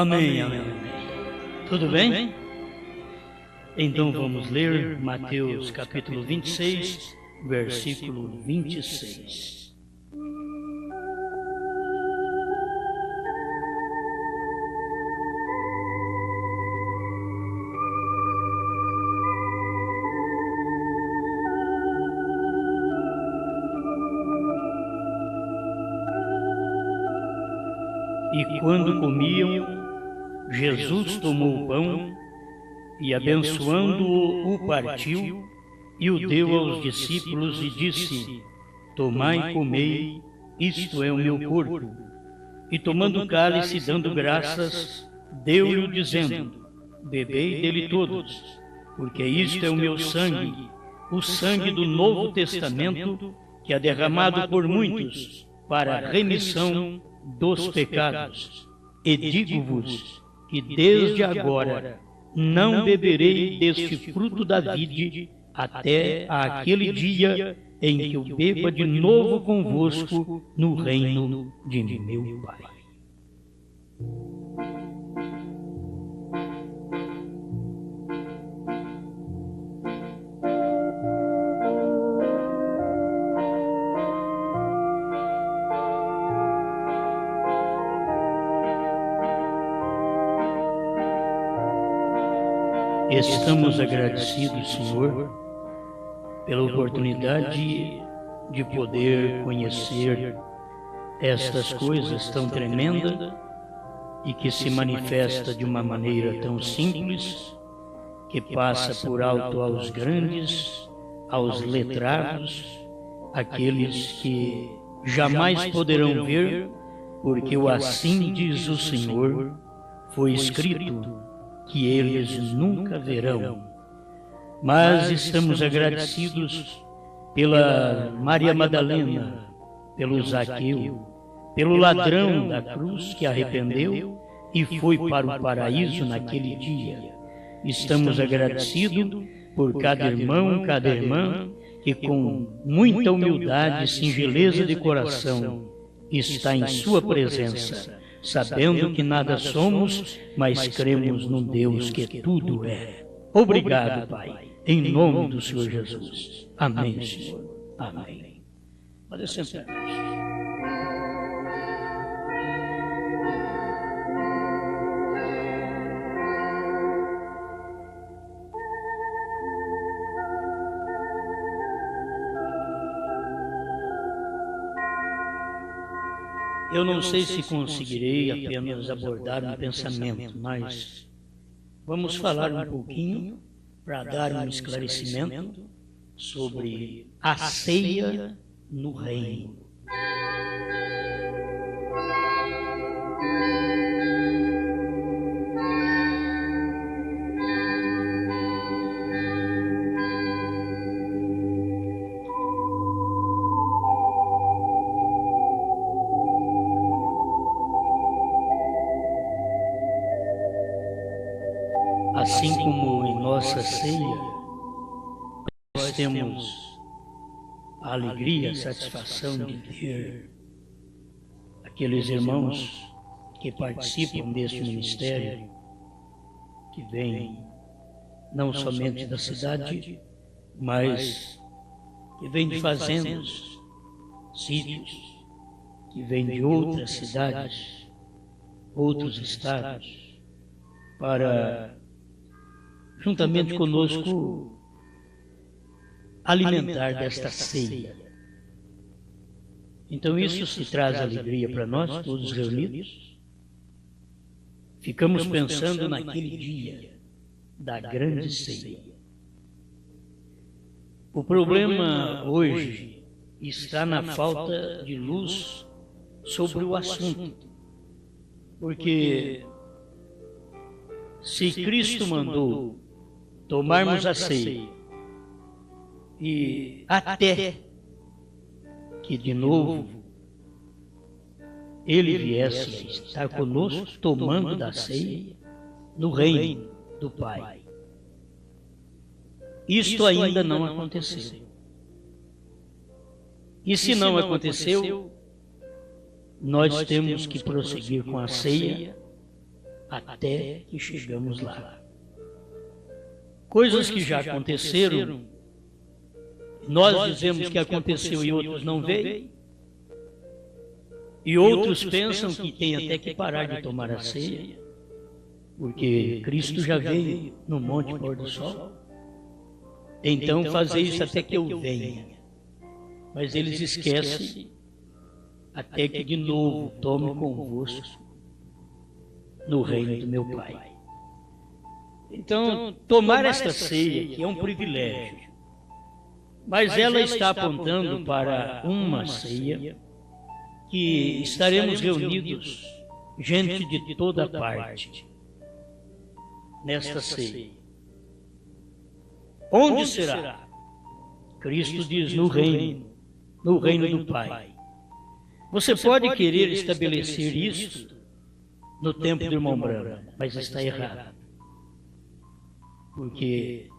Amém, amém, amém. Tudo bem? Então vamos ler Mateus capítulo 26, versículo 26. E quando comiam, Jesus tomou o pão e, abençoando-o, o partiu e o deu aos discípulos e disse: Tomai e comei, isto é o meu corpo. E tomando o cálice, dando graças, deu-lhe dizendo: Bebei dele todos, porque isto é o meu sangue, o sangue do Novo Testamento, que é derramado por muitos para a remissão dos pecados. E digo-vos que desde agora não beberei deste fruto da vide até aquele dia em que eu beba de novo convosco no reino de meu Pai. Estamos agradecidos, Senhor, pela oportunidade de poder conhecer estas coisas tão tremendas e que se manifesta de uma maneira tão simples, que passa por alto aos grandes, aos letrados, aqueles que jamais poderão ver, porque o assim diz o Senhor, foi escrito que eles nunca verão. Mas estamos agradecidos pela Maria Madalena, pelo Zaqueu, pelo ladrão da cruz que arrependeu e foi para o paraíso naquele dia. Estamos agradecidos por cada irmão, cada irmã, que com muita humildade e singeleza de coração está em sua presença, sabendo que nada somos, mas cremos num Deus que tudo é. Obrigado, Pai, em nome do Senhor Jesus. Amém, Senhor. Amém. Pode sentar. Eu não sei se conseguirei apenas abordar um pensamento, mas vamos falar um pouquinho para dar um esclarecimento sobre a ceia no reino. Assim como em nossa ceia, nós temos a alegria, a satisfação de ter aqueles irmãos que participam deste ministério, que vêm não somente da cidade, mas que vêm de fazendas, sítios, que vêm de outras cidades, outros estados, para juntamente conosco, alimentar desta ceia. Então isso se traz alegria para nós, todos reunidos. Ficamos pensando naquele dia da grande ceia. O problema hoje está na falta de luz sobre o assunto, porque se Cristo mandou tomarmos a ceia e até que de novo Ele viesse a estar conosco tomando da ceia no reino do Pai. Isto ainda não aconteceu. E se não aconteceu, nós temos que prosseguir com a ceia até que chegamos lá. Coisas que já aconteceram, nós dizemos que aconteceu e outros não veem, e outros pensam que tem até que parar de tomar a ceia, porque Cristo já veio no Monte Pôr do Sol. Então fazer isso até que eu venha. Mas eles esquecem até que de novo tome convosco no reino do meu Pai. Então, tomar esta ceia, que é um privilégio, mas ela está apontando para uma ceia que estaremos reunidos, gente de toda parte, nesta ceia. Onde será? Cristo diz, no reino do Pai. Você pode querer estabelecer isso no tempo do irmão Branham, mas está errado. Porque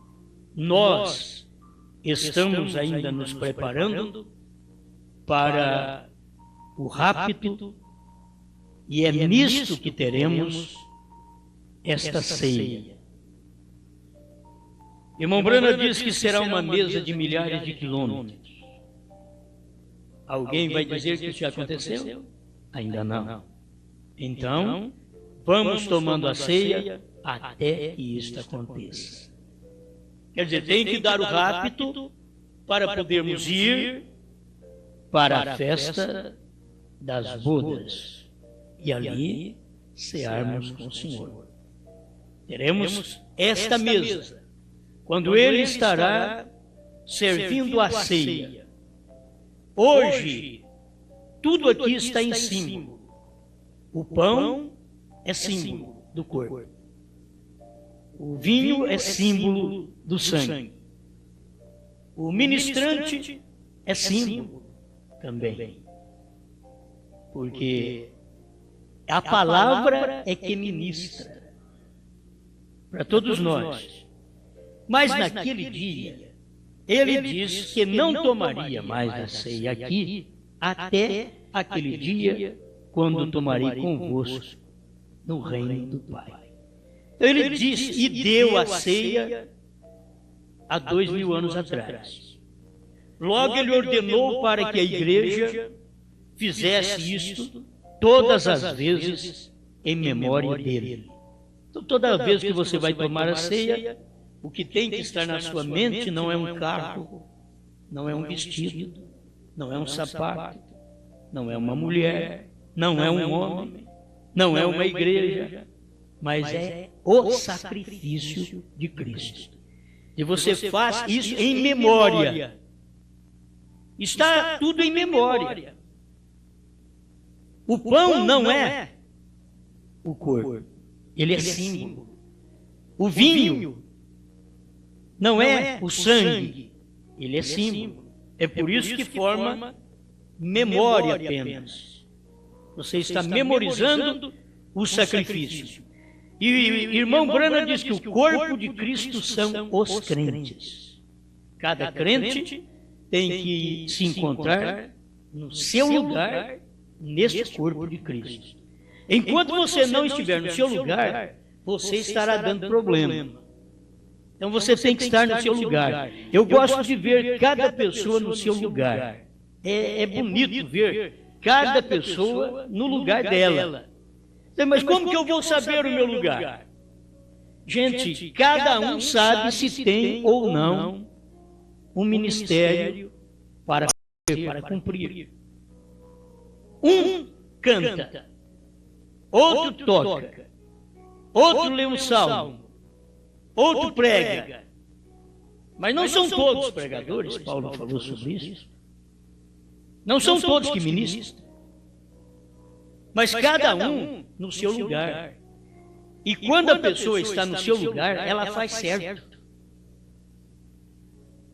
nós estamos ainda nos preparando para o rapto, e é nisto que teremos esta ceia. Irmão Branham diz que será uma mesa de milhares de quilômetros. Alguém vai dizer que isso já aconteceu? Ainda não. Então, vamos tomando a ceia até que isto aconteça. Quer dizer, tem que dar o rapto para podermos ir para a festa das bodas e ali cearmos com o Senhor. Teremos esta mesa, quando Ele estará servindo a ceia. Hoje, tudo aqui está em símbolo. O pão é símbolo do corpo. O vinho é símbolo do sangue. O ministrante é símbolo também. Porque a palavra é que ministra para todos nós. Mas naquele dia, ele diz que não tomaria mais a ceia aqui até aquele dia, quando tomarei convosco no reino do Pai. Então ele disse e deu a ceia há 2000 anos atrás. Logo ele ordenou para que a igreja fizesse isto todas as vezes em memória dele. Então toda vez que você vai tomar a ceia, o que tem que estar na sua mente não é um carro, não é um vestido, não é um sapato, não é uma mulher, não é um homem, não é uma igreja, mas é o sacrifício de Cristo. E você faz isso em memória. Está tudo em memória. O pão não é o corpo, ele é símbolo. O vinho não é o sangue, ele é símbolo. É por isso que forma memória apenas. Você está memorizando o sacrifício. E irmão Branham diz que o corpo de Cristo são os crentes. Cada crente tem que se encontrar no seu lugar, neste corpo de Cristo. Enquanto você não estiver no seu lugar, você estará dando problema. Então você tem que estar no seu lugar. Eu gosto de ver cada pessoa no seu lugar. É bonito ver cada pessoa no lugar dela. Mas como que eu vou saber o meu lugar? Gente, cada um sabe se tem ou não um ministério para cumprir. Um canta, outro toca, outro lê um salmo, outro prega. Mas não são todos pregadores, Paulo falou sobre isso. Não são todos que ministram. Mas cada um no seu lugar. E quando a pessoa está no seu lugar, ela faz certo.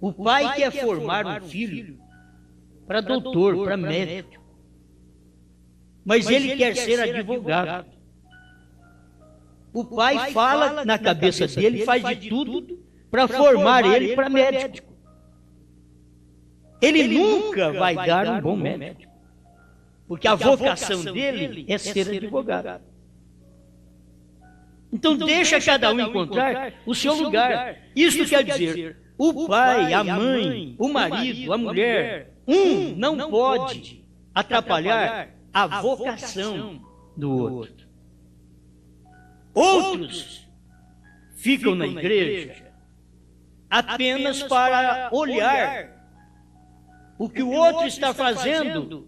O pai quer formar um filho para doutor, para médico. Mas ele quer ser advogado. O pai fala na cabeça dele, faz de tudo para formar ele para médico. Ele nunca vai dar um bom médico. Porque a vocação dele é ser advogado. Então deixa cada um encontrar o seu lugar. Isso quer dizer, o pai, a mãe, o marido, a mulher, um não pode atrapalhar a vocação do outro. Outros ficam na igreja apenas para olhar o que o outro está fazendo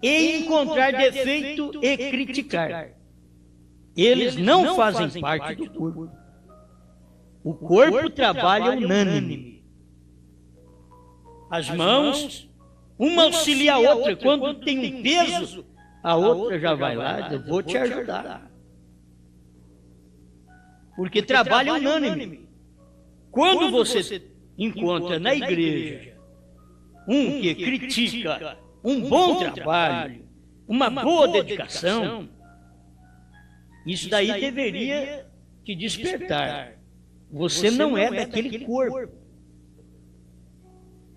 e encontrar defeito e criticar. Eles não fazem parte do corpo. O corpo trabalha unânime. As mãos, uma auxilia a outra. Quando tem um peso, a outra já vai lá, eu vou te ajudar. Porque trabalha unânime. Quando você encontra na igreja um que critica um bom trabalho, uma boa dedicação, isso daí deveria te despertar. Você não é daquele corpo.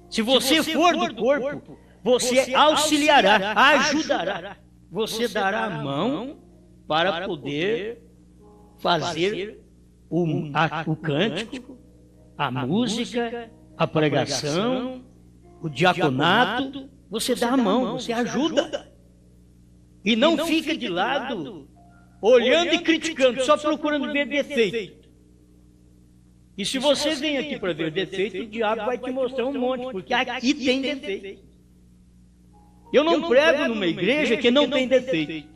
Se você for do corpo, você auxiliará, ajudará. Você dará a mão para poder fazer o cântico, a música, a pregação, o diaconato. Você dá a mão, você ajuda. E não fica de lado, olhando e criticando, só procurando ver defeito. E se você vem aqui para ver defeito, o diabo vai te mostrar um monte, porque aqui tem defeito. Eu não prego numa igreja que não tem defeito.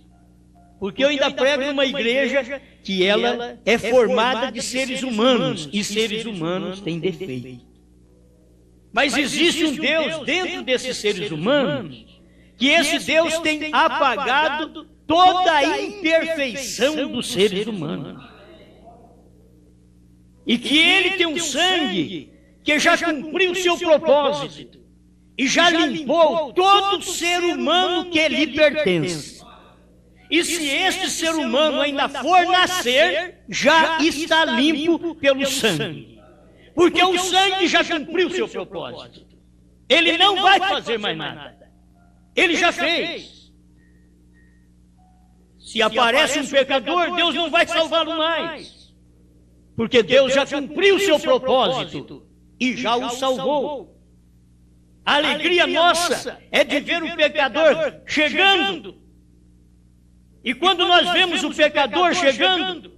Porque eu ainda prego numa igreja que ela é formada de seres humanos, e seres humanos têm defeito. Mas existe um Deus dentro desses seres humanos, que esse Deus tem apagado toda a imperfeição dos seres humanos. E que ele tem um sangue que já cumpriu o seu propósito e já limpou todo ser humano que lhe pertence. E se este ser humano ainda for nascer, já está limpo pelo sangue. Porque o sangue já cumpriu o seu propósito. Ele não vai fazer mais nada. Ele já fez. Se aparece um pecador, Deus não vai salvá-lo mais. Porque Deus já cumpriu o seu propósito e já o salvou. A alegria nossa é de ver o pecador chegando. E quando nós vemos o pecador chegando,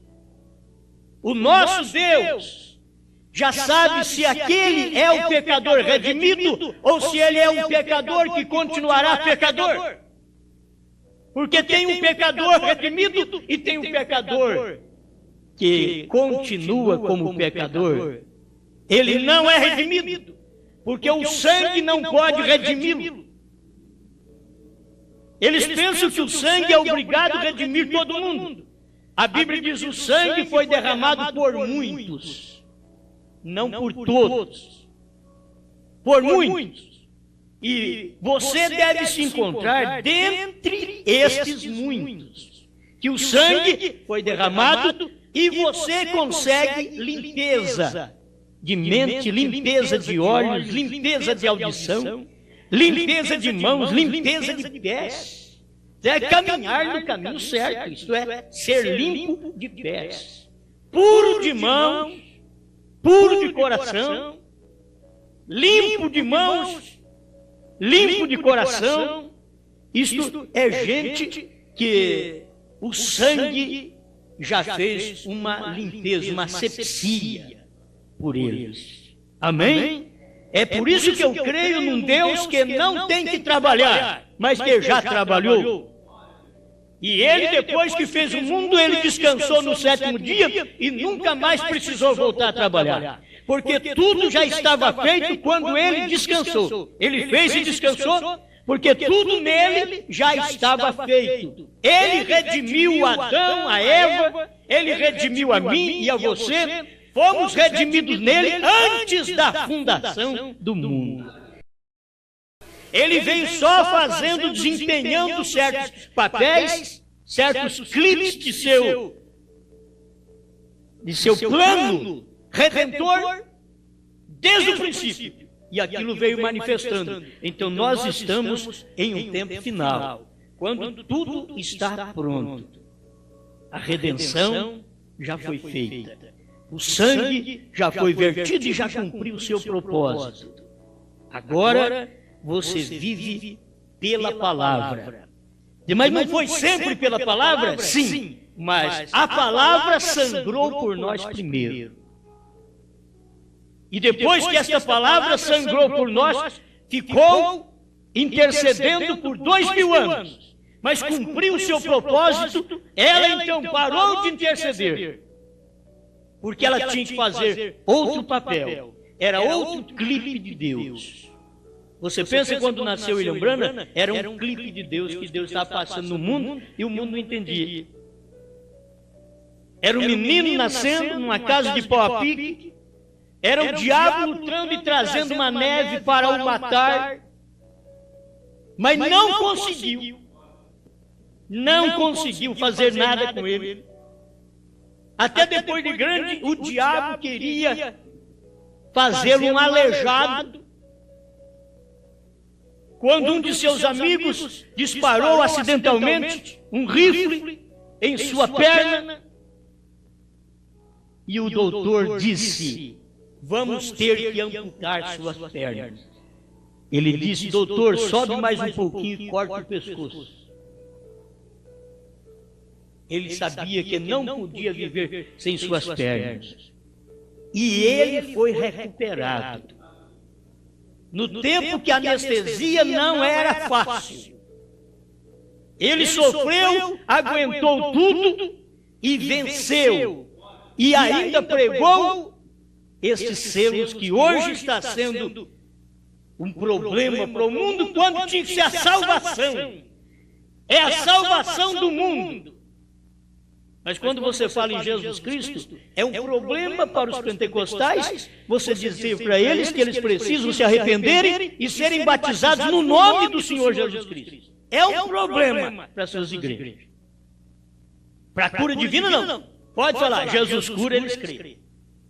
o nosso Deus já sabe se aquele é o pecador redimido ou se ele é um pecador que continuará pecador. Porque tem um pecador redimido e tem um pecador que continua como pecador. Ele não é redimido, porque o sangue não pode redimi-lo. Eles pensam que o sangue é obrigado a redimir todo mundo. A Bíblia diz que o sangue foi derramado por muitos, não por todos. Por muitos. E você deve se encontrar dentre estes muitos, que o sangue foi derramado e você consegue limpeza de mente, limpeza de olhos, limpeza de audição, limpeza de mãos, limpeza de pés. É caminhar no caminho certo, isto é, ser limpo de pés, puro de mãos, puro de coração, limpo de mãos, limpo de coração. Isto é gente que o sangue já fez uma limpeza, uma asepsia por eles. Amém? É por isso que eu creio num Deus que não tem que trabalhar, mas que já trabalhou. E ele, depois que fez o mundo, ele descansou no sétimo dia e nunca mais precisou voltar a trabalhar. Porque tudo já estava feito quando ele descansou. Ele fez e descansou, porque tudo nele já estava feito. Ele redimiu Adão, a Eva, ele redimiu a mim e a você. Fomos redimidos nele antes da fundação do mundo. Ele veio só fazendo, desempenhando certos papéis, certos clipes de seu plano redentor desde o princípio. E aquilo veio manifestando. Então nós estamos em um tempo final, quando tudo está pronto. A redenção já foi feita. O sangue já foi vertido e já cumpriu o seu propósito. Agora você vive pela palavra. Mas não foi sempre pela palavra? Sim, mas a palavra sangrou por nós primeiro. E depois que esta palavra sangrou por nós, ficou intercedendo por 2000 anos. Mas cumpriu o seu propósito, ela então parou de interceder. Porque ela tinha que fazer outro papel. Era outro clipe de Deus. Você pensa que quando nasceu William Branham, era um clipe de Deus que Deus estava passando no mundo e o mundo não entendia. Era um menino nascendo numa casa de pau a pique. Era o diabo lutando e trazendo uma neve para o matar. Mas não conseguiu. Não conseguiu fazer nada com ele. Até depois de grande, o diabo queria fazê-lo um aleijado. Quando um de seus amigos disparou acidentalmente um rifle em sua perna, e o doutor disse: vamos ter que amputar suas pernas. Ele disse: doutor, sobe mais um pouquinho e corta o pescoço. Ele sabia que não podia viver sem suas pernas. E ele foi recuperado. No tempo que a anestesia não era fácil. Ele sofreu, aguentou tudo e venceu. E ainda pregou estes selos que hoje está sendo um problema para o mundo, quando tinha que ser a salvação. É a salvação do mundo. Mas quando você fala em Jesus Cristo, é um problema para os pentecostais você dizer para eles que eles precisam se arrependerem e serem batizados no nome do Senhor Jesus Cristo. É um problema para suas igrejas. Para a cura divina, não. Pode falar, Jesus cura, eles creem.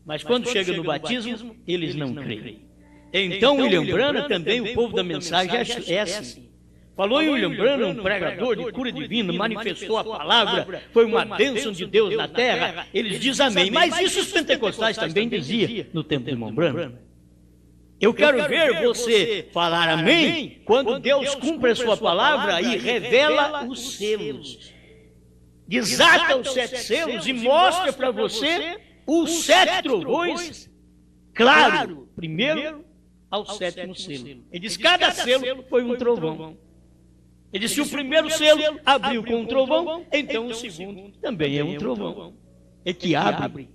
Mas quando chega no batismo, eles não creem. Então, William Branham também, o povo da mensagem é assim. Falou em William Branham, um pregador de cura divina, manifestou a palavra, foi uma bênção de Deus na terra. Eles dizem amém. Mas isso os pentecostais também diziam no tempo de irmão Branham. Eu quero ver você falar amém quando Deus cumpre a sua palavra e revela os selos. Desata os 7 selos e mostra para você os 7 trovões, claro, primeiro ao 7º selo. Ele diz: cada selo foi um trovão. Ele disse: se o primeiro selo abriu com um trovão, então o segundo também é um trovão. É que abre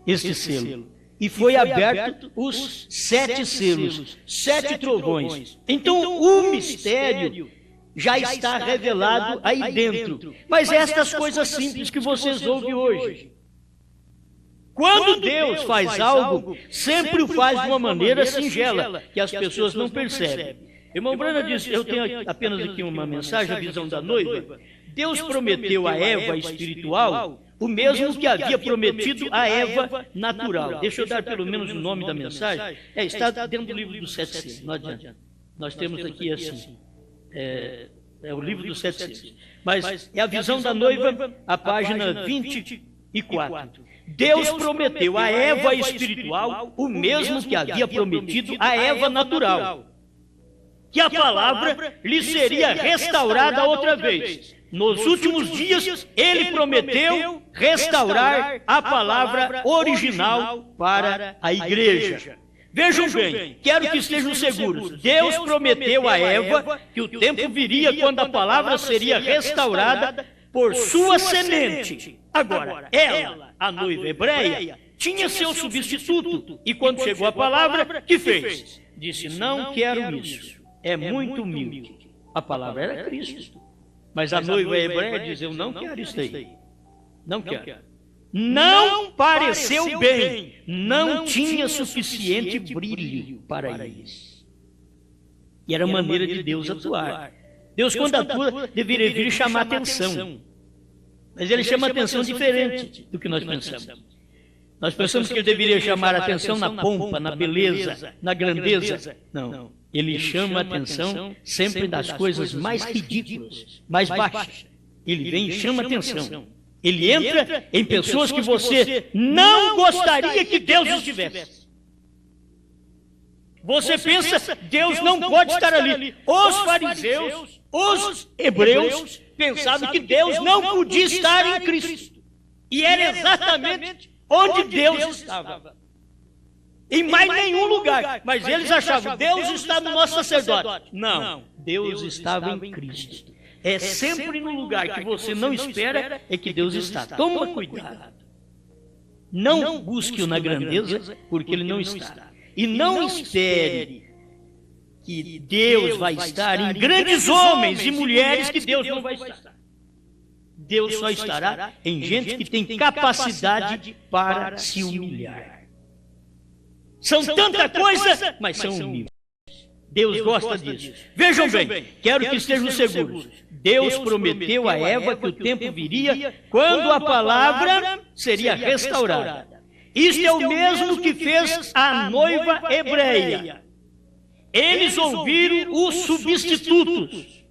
este selo. E foi aberto os 7 selos, 7 trovões. Então o mistério já está revelado aí dentro. Mas estas coisas simples que vocês ouvem hoje. Quando Deus faz algo, sempre o faz de uma maneira singela, que as pessoas não percebem. Irmão Branham disse, eu tenho apenas aqui uma mensagem, a visão da noiva. Deus prometeu a Eva espiritual o mesmo que havia prometido a Eva natural. Deixa eu dar pelo menos o nome da mensagem. Está dentro do livro dos 7 selos, não adianta. Nós temos aqui assim, é o livro dos 7 selos. Mas é a visão da noiva, a página 24. Deus prometeu a Eva espiritual o mesmo que havia prometido a Eva natural. Que a palavra lhe seria restaurada outra vez. Nos últimos dias, ele prometeu restaurar a palavra original para a igreja. Vejam bem, quero que estejam seguros. Deus prometeu a Eva que o tempo viria quando a palavra seria restaurada por sua semente. Agora, ela, a noiva hebreia, tinha seu substituto. E quando chegou a palavra, que fez? Disse: não quero isso. É muito humilde. A palavra era Cristo. Mas a noiva hebreia diz: eu não quero isso aí. Não quero. Não pareceu bem. Não tinha suficiente brilho para isso. E era a maneira de Deus atuar. Deus, quando atua, deveria vir chamar atenção. Mas ele chama atenção diferente do que nós pensamos. Nós pensamos que ele deveria chamar atenção na pompa, na beleza, na grandeza. Não. Ele chama a atenção sempre das coisas mais ridículas, mais baixas. Ele vem e chama a atenção. Ele entra em pessoas que você não gostaria que Deus estivesse. Você pensa, Deus não pode estar ali. Os fariseus, os hebreus, pensavam que Deus não podia estar em Cristo. E era exatamente onde Deus estava. Em mais nenhum lugar. Mas eles achavam, Deus está no nosso sacerdote. Não, Deus estava em Cristo. É sempre no lugar que você não espera é que Deus está. Toma cuidado. Não busque-o na grandeza, porque ele não está. E não espere que Deus vai estar em grandes homens e mulheres que Deus não vai estar. Deus só estará em gente que tem capacidade para se humilhar. São tanta coisa, mas são humildes. Deus gosta disso. Vejam bem, quero que estejam seguros. Deus prometeu a Eva que o tempo viria quando a palavra seria restaurada. Isto é o mesmo que fez a noiva hebreia. Eles ouviram os substitutos.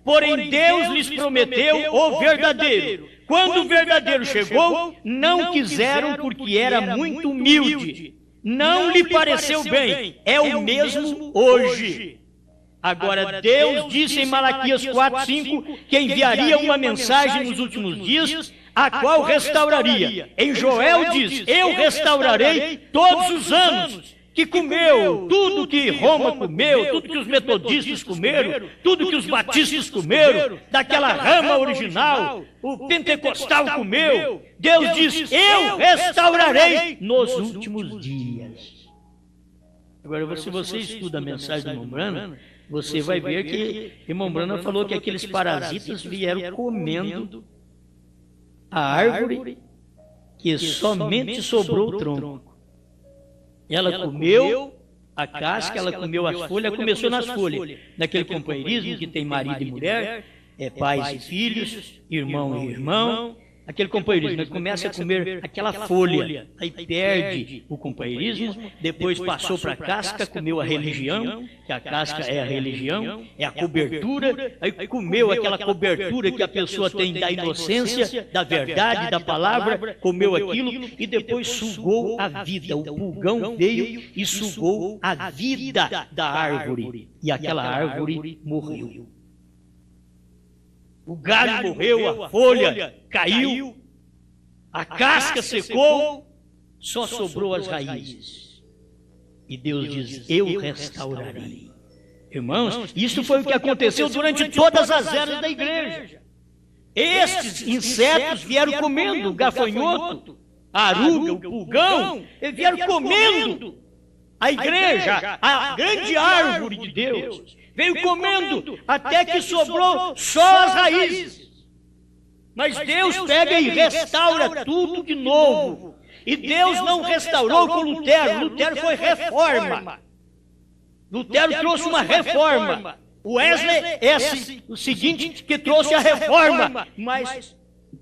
Porém, Deus lhes prometeu o verdadeiro. Quando o verdadeiro chegou, não quiseram porque era muito humilde. Não lhe pareceu bem. É o mesmo hoje. Agora, Deus disse em Malaquias 4:5 que enviaria uma mensagem nos últimos dias, a qual restauraria. Em Joel diz, eu restaurarei todos os anos que comeu, tudo que Roma comeu, tudo que os metodistas comeram, tudo que os batistas comeram, daquela rama original, o pentecostal comeu. Deus diz, eu restaurarei nos últimos dias. Agora, se você estuda a mensagem do irmão Branham, você vai ver que irmão Branham falou que aqueles parasitas vieram comendo a árvore que somente sobrou o tronco. Ela comeu a casca, ela comeu as folhas, ela começou nas folhas. Naquele companheirismo que tem marido e mulher, pais e filhos, irmão e irmão. Aquele companheirismo, ele começa a comer aquela folha, aí perde o companheirismo, depois passou para a casca, comeu a religião, que a casca é a religião, é a cobertura, aí comeu aquela cobertura que a pessoa tem da inocência, da verdade, da palavra, comeu aquilo e depois sugou a vida. O pulgão veio e sugou a vida da árvore, e aquela árvore morreu. O galho morreu, a folha caiu, a casca secou, só sobrou as raízes. E Deus diz, eu restaurarei. Irmãos, isso foi o que aconteceu durante todas as eras da igreja. Estes insetos vieram comendo o gafanhoto, a aruga, o pulgão, eles vieram comendo a igreja, a grande árvore de Deus. Veio comendo até que sobrou só as raízes. Mas Deus pega e restaura tudo de novo. E Deus não restaurou com Lutero. Lutero foi reforma. Lutero trouxe uma reforma. O Wesley é o seguinte que trouxe a reforma. Mas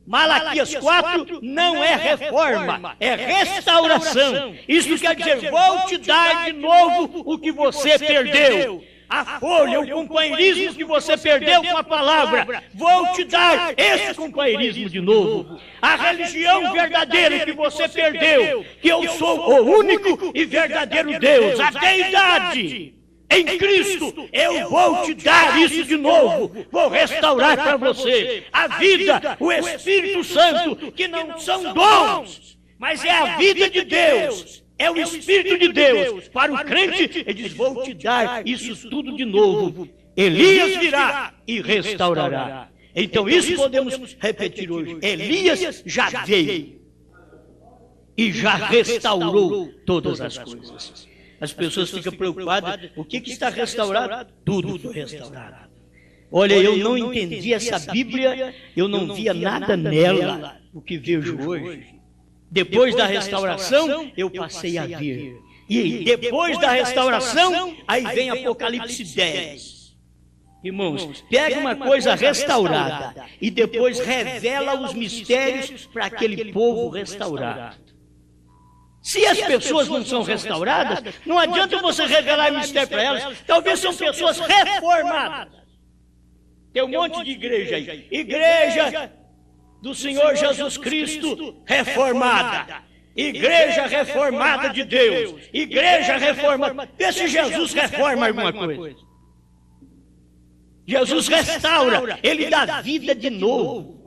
Malaquias 4 não é reforma, é restauração. Isso quer dizer, vou te dar de novo o que você perdeu. A folha, o companheirismo que você perdeu com a palavra, vou te dar esse companheirismo de novo. A religião verdadeira que você perdeu, que eu sou o único e verdadeiro Deus, a deidade em Cristo, eu vou te dar isso de novo, vou restaurar para você a vida, o Espírito Santo, que não são dons, mas é a vida de Deus. É o Espírito de Deus. Para o crente, ele diz, vou te dar isso tudo de novo. Elias virá e restaurará. Então isso podemos repetir hoje. Elias já veio e já restaurou todas as coisas. As pessoas ficam preocupadas. O que está restaurado? Tudo foi restaurado. Olha, eu não entendi essa Bíblia, eu não via nada nela, o que vejo hoje. Depois da restauração, eu passei a ver. E depois da restauração, aí vem Apocalipse 10. Irmãos, pega uma coisa restaurada e depois revela os mistérios para aquele povo restaurado. Se as pessoas não são restauradas, não adianta você revelar mistério para elas. Talvez são pessoas reformadas. Tem um monte de igreja aí. Igreja do Senhor Jesus Cristo reformada. Igreja reformada de Deus. Igreja reformada. Vê se Jesus reforma alguma coisa. Jesus restaura, Ele dá vida de novo.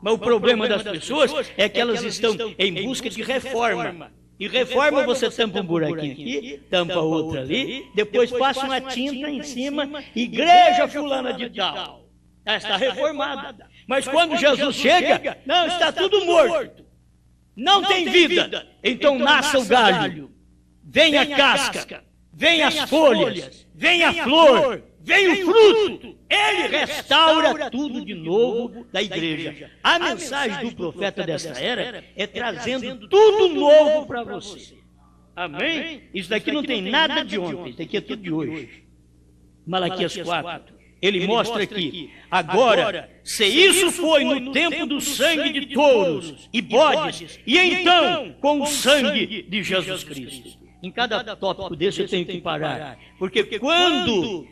Mas o problema das pessoas é que elas estão em busca de reforma. E reforma, você tampa um buraquinho aqui, tampa outro ali, depois passa uma tinta em cima, igreja fulana de tal. Ela está reformada. Mas quando Jesus chega, não, está tudo morto. Não tem vida. Então nasça o galho, vem a casca, vem as folhas, vem a flor, vem o fruto. Ele restaura tudo de novo da igreja. A mensagem do profeta dessa era é trazendo tudo novo para você. Amém? Isso daqui não tem nada de ontem, isso daqui é tudo de hoje. Malaquias 4, ele mostra aqui, agora, se isso foi no tempo do sangue de touros e bodes, e então com o sangue de Jesus Cristo. Em cada tópico desse eu tenho que parar, porque quando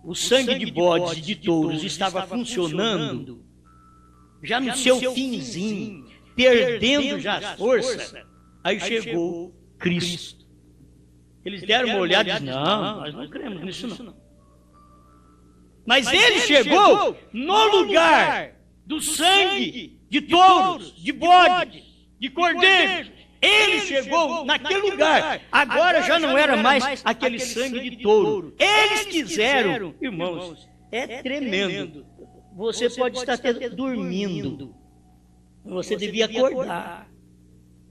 o sangue de bodes e de touros estava funcionando, já no seu finzinho, perdendo já as forças, aí chegou Cristo. Eles deram uma olhada e disseram, não, nós não cremos nisso não. Mas ele chegou no lugar do sangue de touros, de bodes, de cordeiros. Ele chegou naquele lugar. Agora já não era mais aquele sangue de touro. Eles quiseram, irmãos, é tremendo. Você pode estar até dormindo. Você devia acordar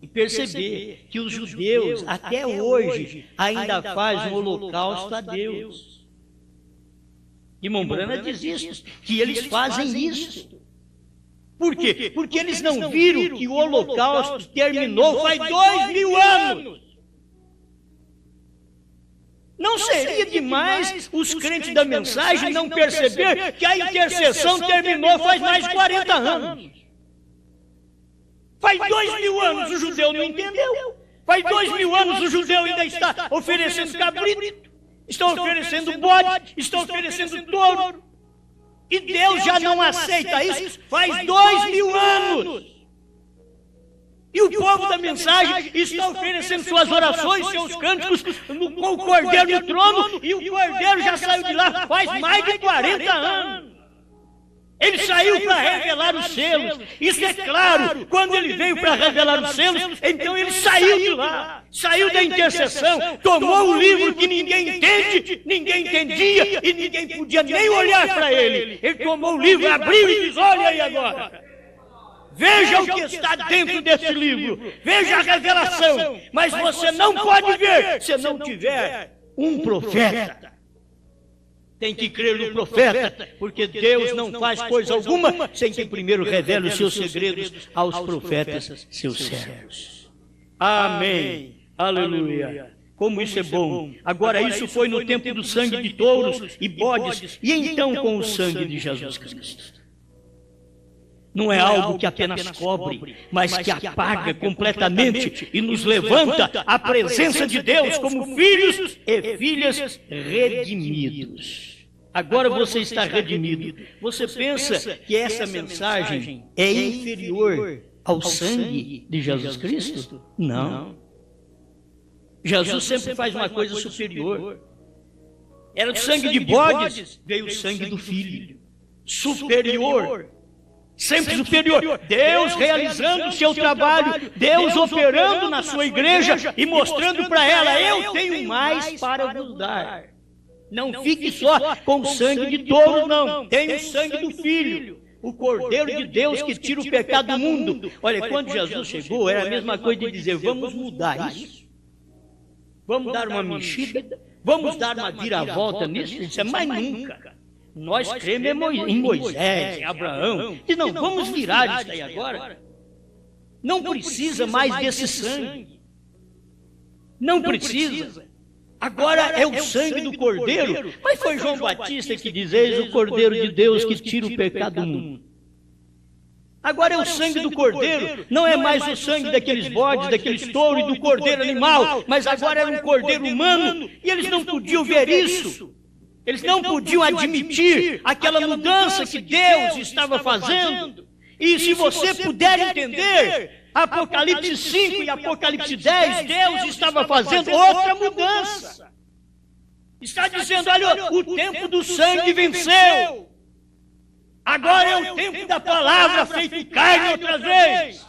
e perceber que os judeus até hoje ainda fazem um holocausto a Deus. E Mombrana diz isso, que eles fazem isso. Por quê? Porque eles não viram que o holocausto terminou faz 2000 anos. Não seria demais os crentes da mensagem não perceber que a intercessão terminou faz mais de 40 anos. Faz 2000 anos o judeu não entendeu. Faz 2000 anos o judeu ainda está oferecendo cabrito. Estão oferecendo bode, estão oferecendo touro. E Deus já não aceita isso faz 2000 anos. E o povo da mensagem está oferecendo suas orações, seus cânticos com o cordeiro no trono, e o cordeiro já saiu de lá faz mais de 40 anos. Ele saiu para revelar os selos. Isso é claro. Quando ele veio para revelar os selos, então ele saiu de lá. Saiu da intercessão, tomou o livro que ninguém entende, ninguém entendia e ninguém podia nem olhar para ele. Ele tomou o livro, abriu e disse, olha aí agora. Veja o que está dentro desse livro. Veja a revelação. Mas você não pode ver se não tiver um profeta. Tem que crer no profeta, porque Deus não faz coisa alguma sem que primeiro revele os seus segredos aos profetas, seus servos. Amém. Aleluia. Como isso é bom. Agora isso foi no tempo do sangue de touros e bodes, e então com o sangue de Jesus Cristo. Não é algo que apenas cobre, mas que apaga completamente e nos levanta à presença de Deus como filhos e filhas redimidos. Agora você está redimido. Você pensa que essa mensagem é inferior ao sangue de Jesus Cristo? Não. Jesus sempre faz uma coisa superior. Era do sangue de bodes, veio o sangue do Filho. Superior. Sempre superior. Deus realizando o seu trabalho, Deus operando na sua igreja e mostrando para ela, eu tenho mais para vos dar. Não fique só com o sangue de touro, não. Tem o sangue do Filho, o Cordeiro de Deus que tira o pecado do mundo. Olha, quando Jesus chegou, era a mesma coisa de dizer, vamos mudar isso. Vamos dar uma mexida, vamos dar uma viravolta nisso. Ele disse, mas nunca. Nós cremos em Moisés, em Abraão. E não, vamos virar isso aí agora. Não precisa mais desse sangue. Não precisa. Agora é o sangue do Cordeiro. Mas foi João Batista que diz, eis o Cordeiro de Deus que tira o pecado do mundo. Agora é o sangue do Cordeiro, não é mais o sangue daqueles bodes, daqueles touros e do cordeiro animal, mas agora era um cordeiro humano, e eles não podiam ver isso. Eles não podiam admitir aquela mudança que Deus estava fazendo. E se você puder entender, Apocalipse 5 e Apocalipse 10, Deus estava fazendo outra mudança. Está dizendo, olha, o tempo do sangue venceu. Agora é o tempo da palavra feita carne outra vez.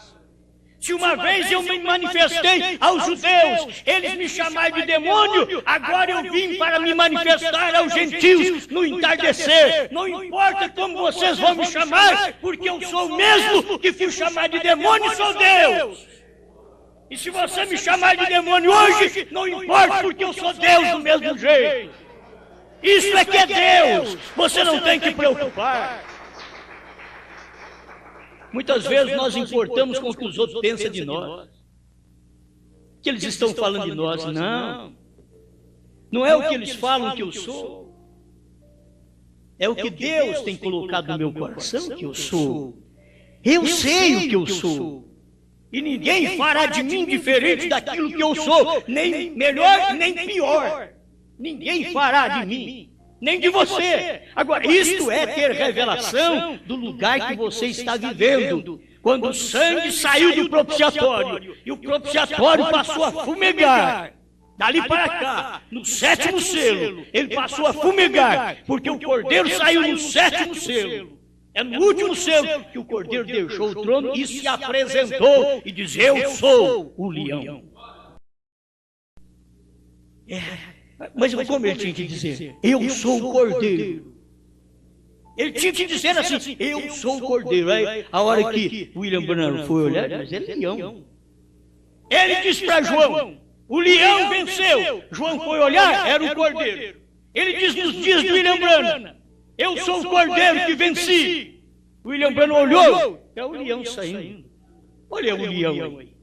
Se uma vez eu me manifestei aos judeus, eles me chamaram de demônio, agora eu vim para me manifestar aos gentios no entardecer. Não importa como vocês vão me chamar, porque eu sou o mesmo que fui chamar de demônio e sou Deus. E se você me chamar de demônio hoje, não importa, porque eu sou Deus do mesmo jeito. Isso é que é Deus. Você não tem que preocupar. Muitas vezes nós importamos com o que os outros pensam de nós. Que eles estão falando de nós. Não. Não é o que eles falam que eu sou. É o que Deus tem colocado no meu coração que eu sou. Eu sei o que eu sou. E ninguém fará de mim diferente daquilo que eu sou. Nem melhor, nem pior. Ninguém fará de mim. Nem de você. Agora, isto é ter revelação do lugar que você está vivendo. Quando o sangue saiu do propiciatório e o propiciatório passou a fumegar. Dali para cá, no sétimo selo, ele passou a fumegar, porque o cordeiro saiu no sétimo selo. É no último selo que o cordeiro deixou o trono e se apresentou e diz, eu sou o leão. Mas como ele tinha que dizer? Eu sou o cordeiro. Ele tinha que dizer assim, eu sou o cordeiro. Aí, a hora que William Branham foi olhar, mas ele é leão. Ele disse para João, o leão venceu. João foi olhar, era o cordeiro. Ele diz nos dias de William Branham, eu sou o cordeiro que venci. William Branham olhou, é o leão saindo. Olha o leão aí.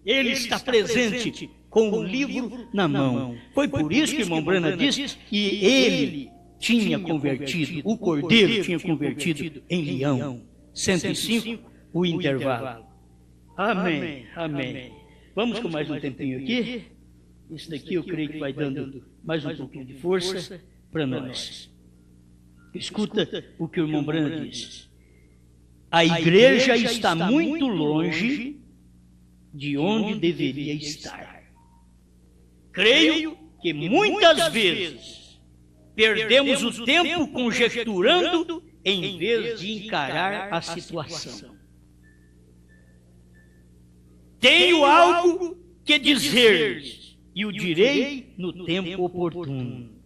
Ele está presente com o livro na mão. Foi por isso que o irmão Branham disse que ele tinha convertido, o cordeiro tinha convertido em leão. 105, o intervalo. Amém, amém. Vamos com mais um tempinho aqui. Isso daqui eu creio que vai dando mais um pouquinho de força para nós. Escuta o que o irmão Branham disse. A igreja está muito longe de onde deveria estar. Creio que muitas vezes perdemos o tempo conjecturando em vez de encarar a situação. Tenho algo que dizer-lhes e o direi no tempo oportuno.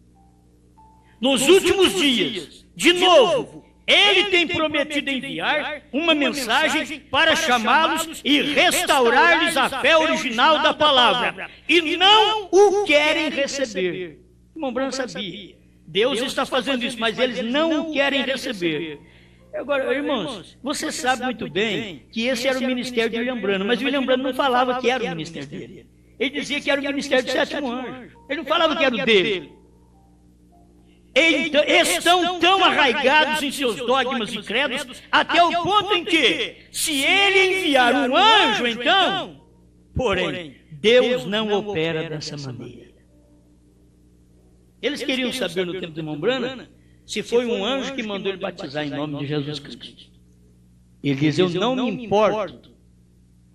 Nos últimos dias, de novo, ele tem prometido enviar uma mensagem para chamá-los e restaurar-lhes a fé original da palavra. E não o querem receber. O irmão Branham sabia. Deus está fazendo isso, mas eles não o querem receber. Agora, irmãos, você sabe muito bem que esse era o ministério de William Branham, mas William Branham não falava que era o ministério dele. Ele dizia que era o ministério do sétimo anjo. Ele não falava que era o dele. Então, estão tão arraigados em seus dogmas e credos, até o ponto em que, se ele enviar um anjo, então, porém, Deus não opera dessa maneira. Eles queriam saber no tempo do irmão Branham se foi um anjo que mandou ele batizar em nome de Jesus Cristo. Ele diz, eu não me importo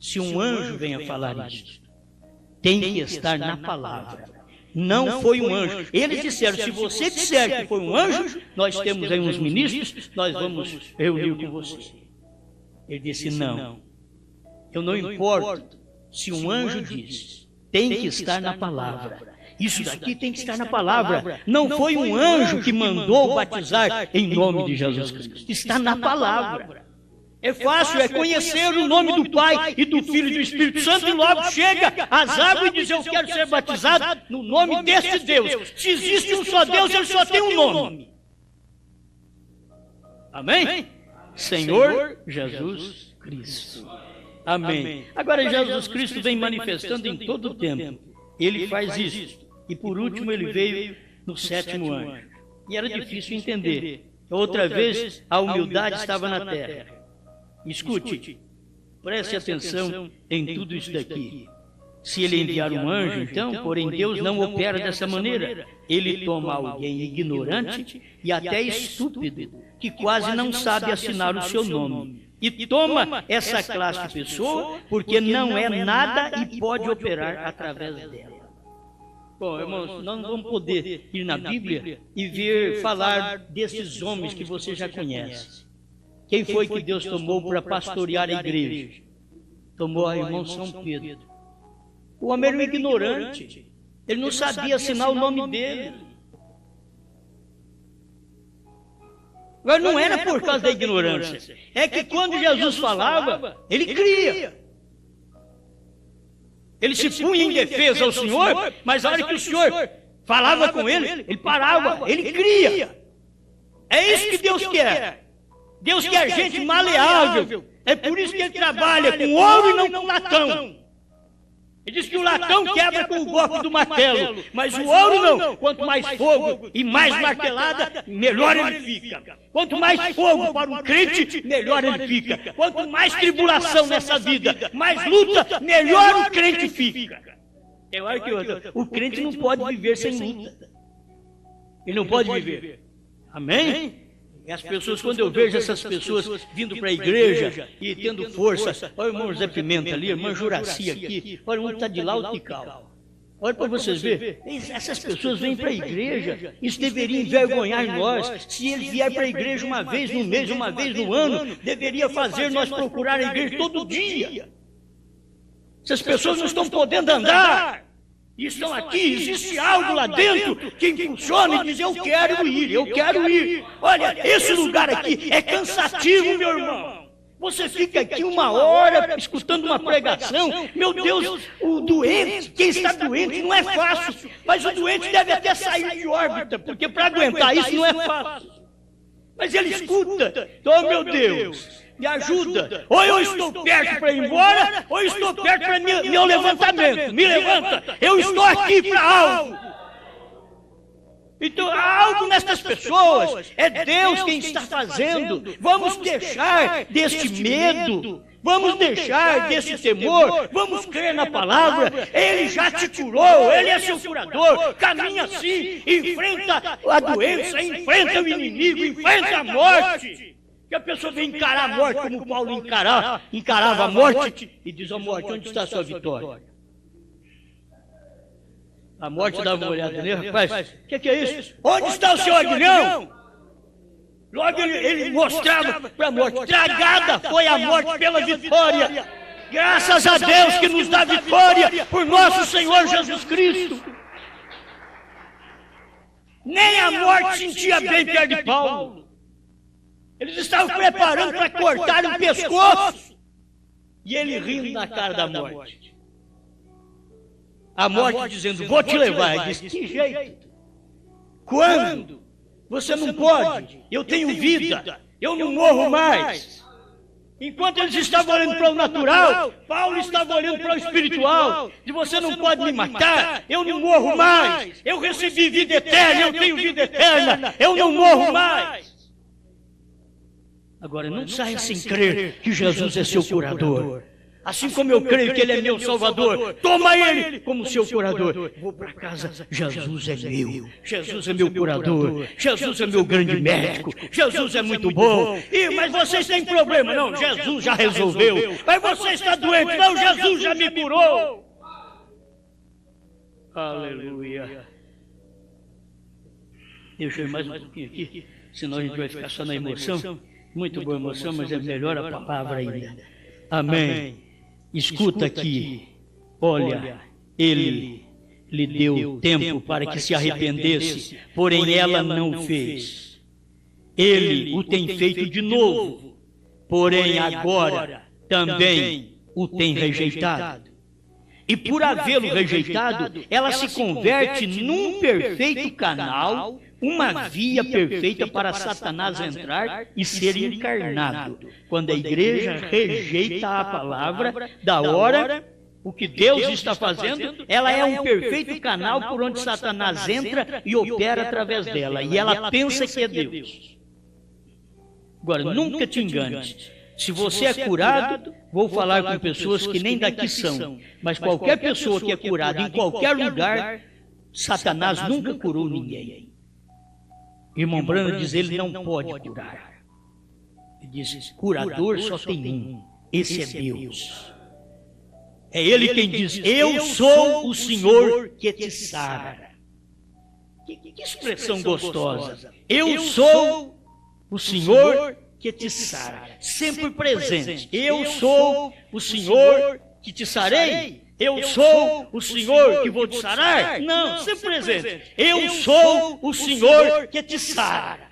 se um anjo venha falar isso. Tem que estar na palavra. Não foi um anjo. Eles disseram, se você disser que foi um anjo, nós temos aí uns ministros, nós vamos reunir com você. Ele disse, não. Eu não importo se um anjo diz, tem que estar na palavra. Isso daqui tem que estar na palavra. Não foi um anjo que mandou batizar em nome de Jesus Cristo. Está na palavra. É fácil, é conhecer o nome do Pai e do Filho e do Espírito Santo e logo chega às águas e diz, eu quero ser batizado no nome desse Deus. Se existe um só Deus, ele só tem um nome. Amém? Senhor Jesus Cristo. Amém. Agora Jesus Cristo vem manifestando em todo o tempo. Ele faz isso. E por último ele veio no sétimo anjo. E era difícil entender. Outra vez a humildade estava na terra. Escute, preste atenção em tudo isso daqui. Se ele enviar um anjo, então, porém Deus não opera dessa maneira. Ele toma alguém ignorante e até estúpido, que quase não sabe assinar o seu nome, E toma essa classe de pessoa, porque não é nada e pode operar através dela. Bom, irmãos, nós não vamos poder ir na Bíblia e ver falar desses homens que você já conhece. Quem foi que Deus tomou para pastorear a igreja? Tomou a irmão São Pedro. O homem era um ignorante. Ele não sabia assinar o nome dele. Mas não era por causa da ignorância. É que quando Jesus falava, ele cria. Ele se punha em defesa ao Senhor, mas a hora que o Senhor falava com ele, ele parava, ele cria. É isso que Deus quer. Deus quer gente maleável. É por isso que ele trabalha com ouro e não com latão. Ele diz que o latão quebra com o golpe do martelo, mas o ouro não. Quanto mais fogo e mais martelada, melhor ele fica. Quanto mais fogo para um crente, melhor ele fica. Quanto mais tribulação nessa vida, mais luta, melhor o crente fica. É hora que o crente não pode viver sem luta. Ele não pode viver. Amém? E as pessoas, quando eu vejo essas pessoas vindo para a igreja e tendo força, olha o irmão José Pimenta ali, a irmã Juraci aqui, olha um está de lá, outro de cá. Olha para vocês verem, essas pessoas vêm para a igreja, isso deveria envergonhar nós. Se eles vierem para a igreja uma vez no mês, uma vez no ano, deveria fazer nós procurar a igreja todo dia. Essas pessoas não estão podendo andar. E estão aqui, existe algo lá dentro que impulsiona e diz, eu quero ir, eu quero ir. Olha, esse lugar aqui é cansativo, meu irmão. Você fica aqui uma hora escutando uma pregação, meu Deus, o doente, quem está doente não é fácil, mas o doente deve até sair de órbita, porque para aguentar isso não é fácil. Mas ele escuta, oh meu Deus, me ajuda, ou eu estou perto para ir embora, ou eu estou perto para meu levantamento, me levanta, eu estou aqui para algo. Então há algo nestas pessoas, é Deus quem está fazendo. Vamos deixar deste medo, vamos deixar desse temor, vamos crer na palavra. Ele já te curou, Ele é seu curador, caminha assim, enfrenta a doença, enfrenta o inimigo, enfrenta a morte. Que a pessoa vem encarar a morte como Paulo encarava a morte e diz, ó morte, onde está a sua vitória? A morte dava uma olhada nele, rapaz, o que é isso? Onde está o seu aguilhão? Logo ele mostrava para a morte, tragada foi a morte pela vitória. Graças a Deus que nos dá vitória por nosso Senhor Jesus Cristo. Nem a morte sentia bem perto de Paulo. Eles estavam preparando para cortar o pescoço. E ele rindo na cara da morte. A morte dizendo, vou te levar. Ele disse, que jeito? Quando? Você não pode. Eu tenho vida. Eu não morro mais. Enquanto eles estavam olhando para o natural, Paulo estava olhando para o espiritual. E você não pode me matar. Eu não morro mais. Eu recebi vida eterna. Eu tenho vida eterna. Eu não morro mais. Agora, não saia sem crer que Jesus é seu curador. Assim como eu creio que Ele é meu Salvador, toma Ele como seu curador. Vou para casa, Jesus é meu. Jesus é meu curador. Jesus é meu grande médico. Jesus é muito bom. Mas vocês têm problema? Não, Jesus já resolveu. Mas você está doente? Não, Jesus já me curou. Aleluia. Deixa eu ir mais um pouquinho aqui, senão a gente vai ficar só na emoção. Muito boa emoção, mas é melhor a palavra ainda. Amém. Escuta aqui. Olha, Ele lhe deu tempo para que se arrependesse, porém ela não fez. Ele o tem feito de novo, porém agora também o tem rejeitado. E por havê-lo rejeitado, ela se converte num perfeito canal, uma via perfeita para Satanás entrar e ser encarnado. Quando a igreja rejeita a palavra da hora, o que Deus está fazendo, ela é um perfeito canal por onde Satanás entra e opera através dela. E ela pensa que é Deus. Agora, nunca te enganes. Se você é curado, vou falar com pessoas que nem daqui são. Mas qualquer pessoa que é curada em qualquer lugar, Satanás nunca curou ninguém. Irmão Branham diz, ele não pode curar. Ele diz, curador só tem um, esse é Deus. É Ele quem diz, eu sou o Senhor que te sara. Que expressão gostosa. Eu sou o Senhor que te sara. Sempre presente. Eu sou o Senhor que te sarei. Eu sou o Senhor que vou te sarar. Não, sempre presente. Eu sou o Senhor que te sara.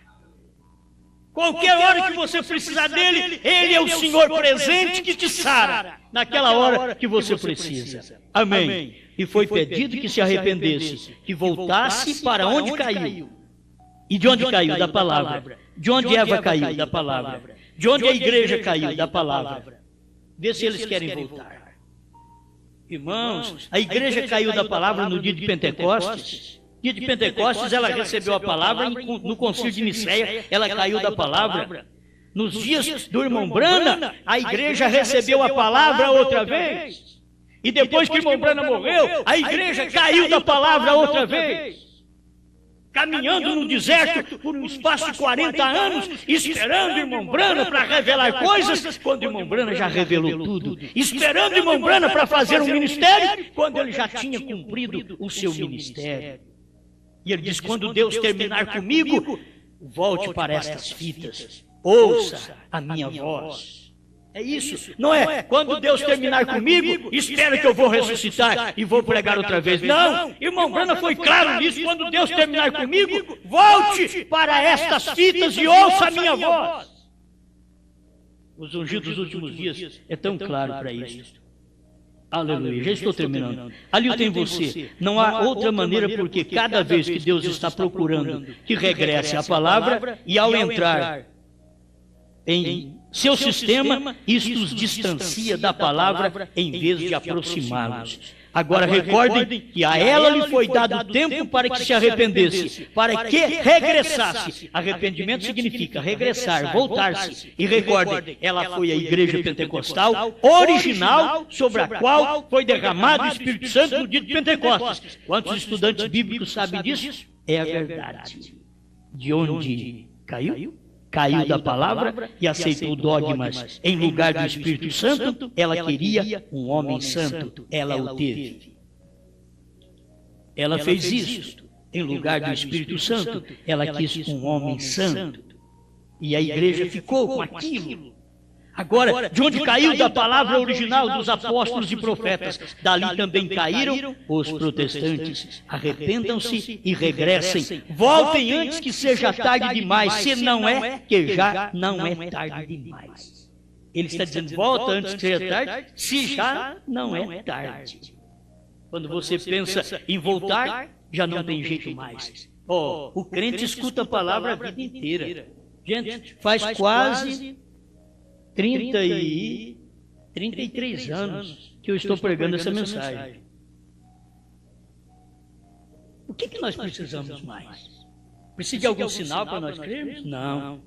Qualquer hora que você precisar dele, Ele é o Senhor presente que te sara. Naquela hora que você precisa. Amém. E foi pedido que se arrependesse, que voltasse para onde caiu. E de onde caiu? Da palavra. De onde Eva caiu? Da palavra. De onde a igreja caiu? Da palavra. Vê se eles querem voltar. Irmãos, a igreja caiu da palavra no dia de Pentecostes. Dia de Pentecostes ela recebeu a palavra, no concílio de Nicéia ela caiu da palavra. Nos dias do irmão Brana, a igreja recebeu a palavra outra vez. E depois que o irmão Brana morreu, a igreja caiu da palavra outra vez. Caminhando no deserto por um espaço de 40 anos, esperando o irmão Brana para revelar coisas, quando o irmão Brana já revelou tudo. Esperando o irmão Brana para fazer um ministério, quando ele já tinha cumprido o seu ministério. E ele diz, quando Deus terminar comigo, volte para estas fitas, ouça a minha voz. É isso, não é? Quando Deus terminar comigo, espera que eu vou ressuscitar e vou pregar outra vez. Não, irmão Brana foi claro nisso. Quando Deus terminar comigo, volte para estas fitas e ouça a minha voz. Os ungidos dos últimos dias é tão claro para isso. Aleluia, já estou terminando. Ali tem você. Não há outra maneira, porque cada vez que Deus está procurando que regresse a palavra, e ao entrar em seu sistema, isto os distancia da palavra em vez de aproximá-los. Agora recordem que a ela lhe foi dado tempo para que se arrependesse, para que regressasse. Arrependimento significa regressar, voltar-se. E recordem, ela foi a igreja pentecostal original sobre a qual foi derramado o Espírito Santo no dia de Pentecostes. Quantos estudantes bíblicos sabem disso? É a verdade. De onde caiu? Caiu da palavra e aceitou dogmas. Em lugar do Espírito Santo, ela queria um homem santo. Ela o teve. Ela fez isso. Em lugar do Espírito Santo, ela quis um homem santo. E a igreja ficou com aquilo. Agora, de onde caiu da palavra original dos apóstolos e profetas, dali também caíram os protestantes. Arrependam-se e regressem. Voltem antes que seja tarde demais, se não é, que já não é tarde demais. Ele está dizendo, volta antes que seja tarde, se já não é tarde. Quando você pensa em voltar, já não tem jeito mais. O crente escuta a palavra a vida inteira. Gente, faz quase 33 anos que eu estou pregando essa mensagem. O que nós precisamos mais? Precisa de algum sinal para nós crermos? Não.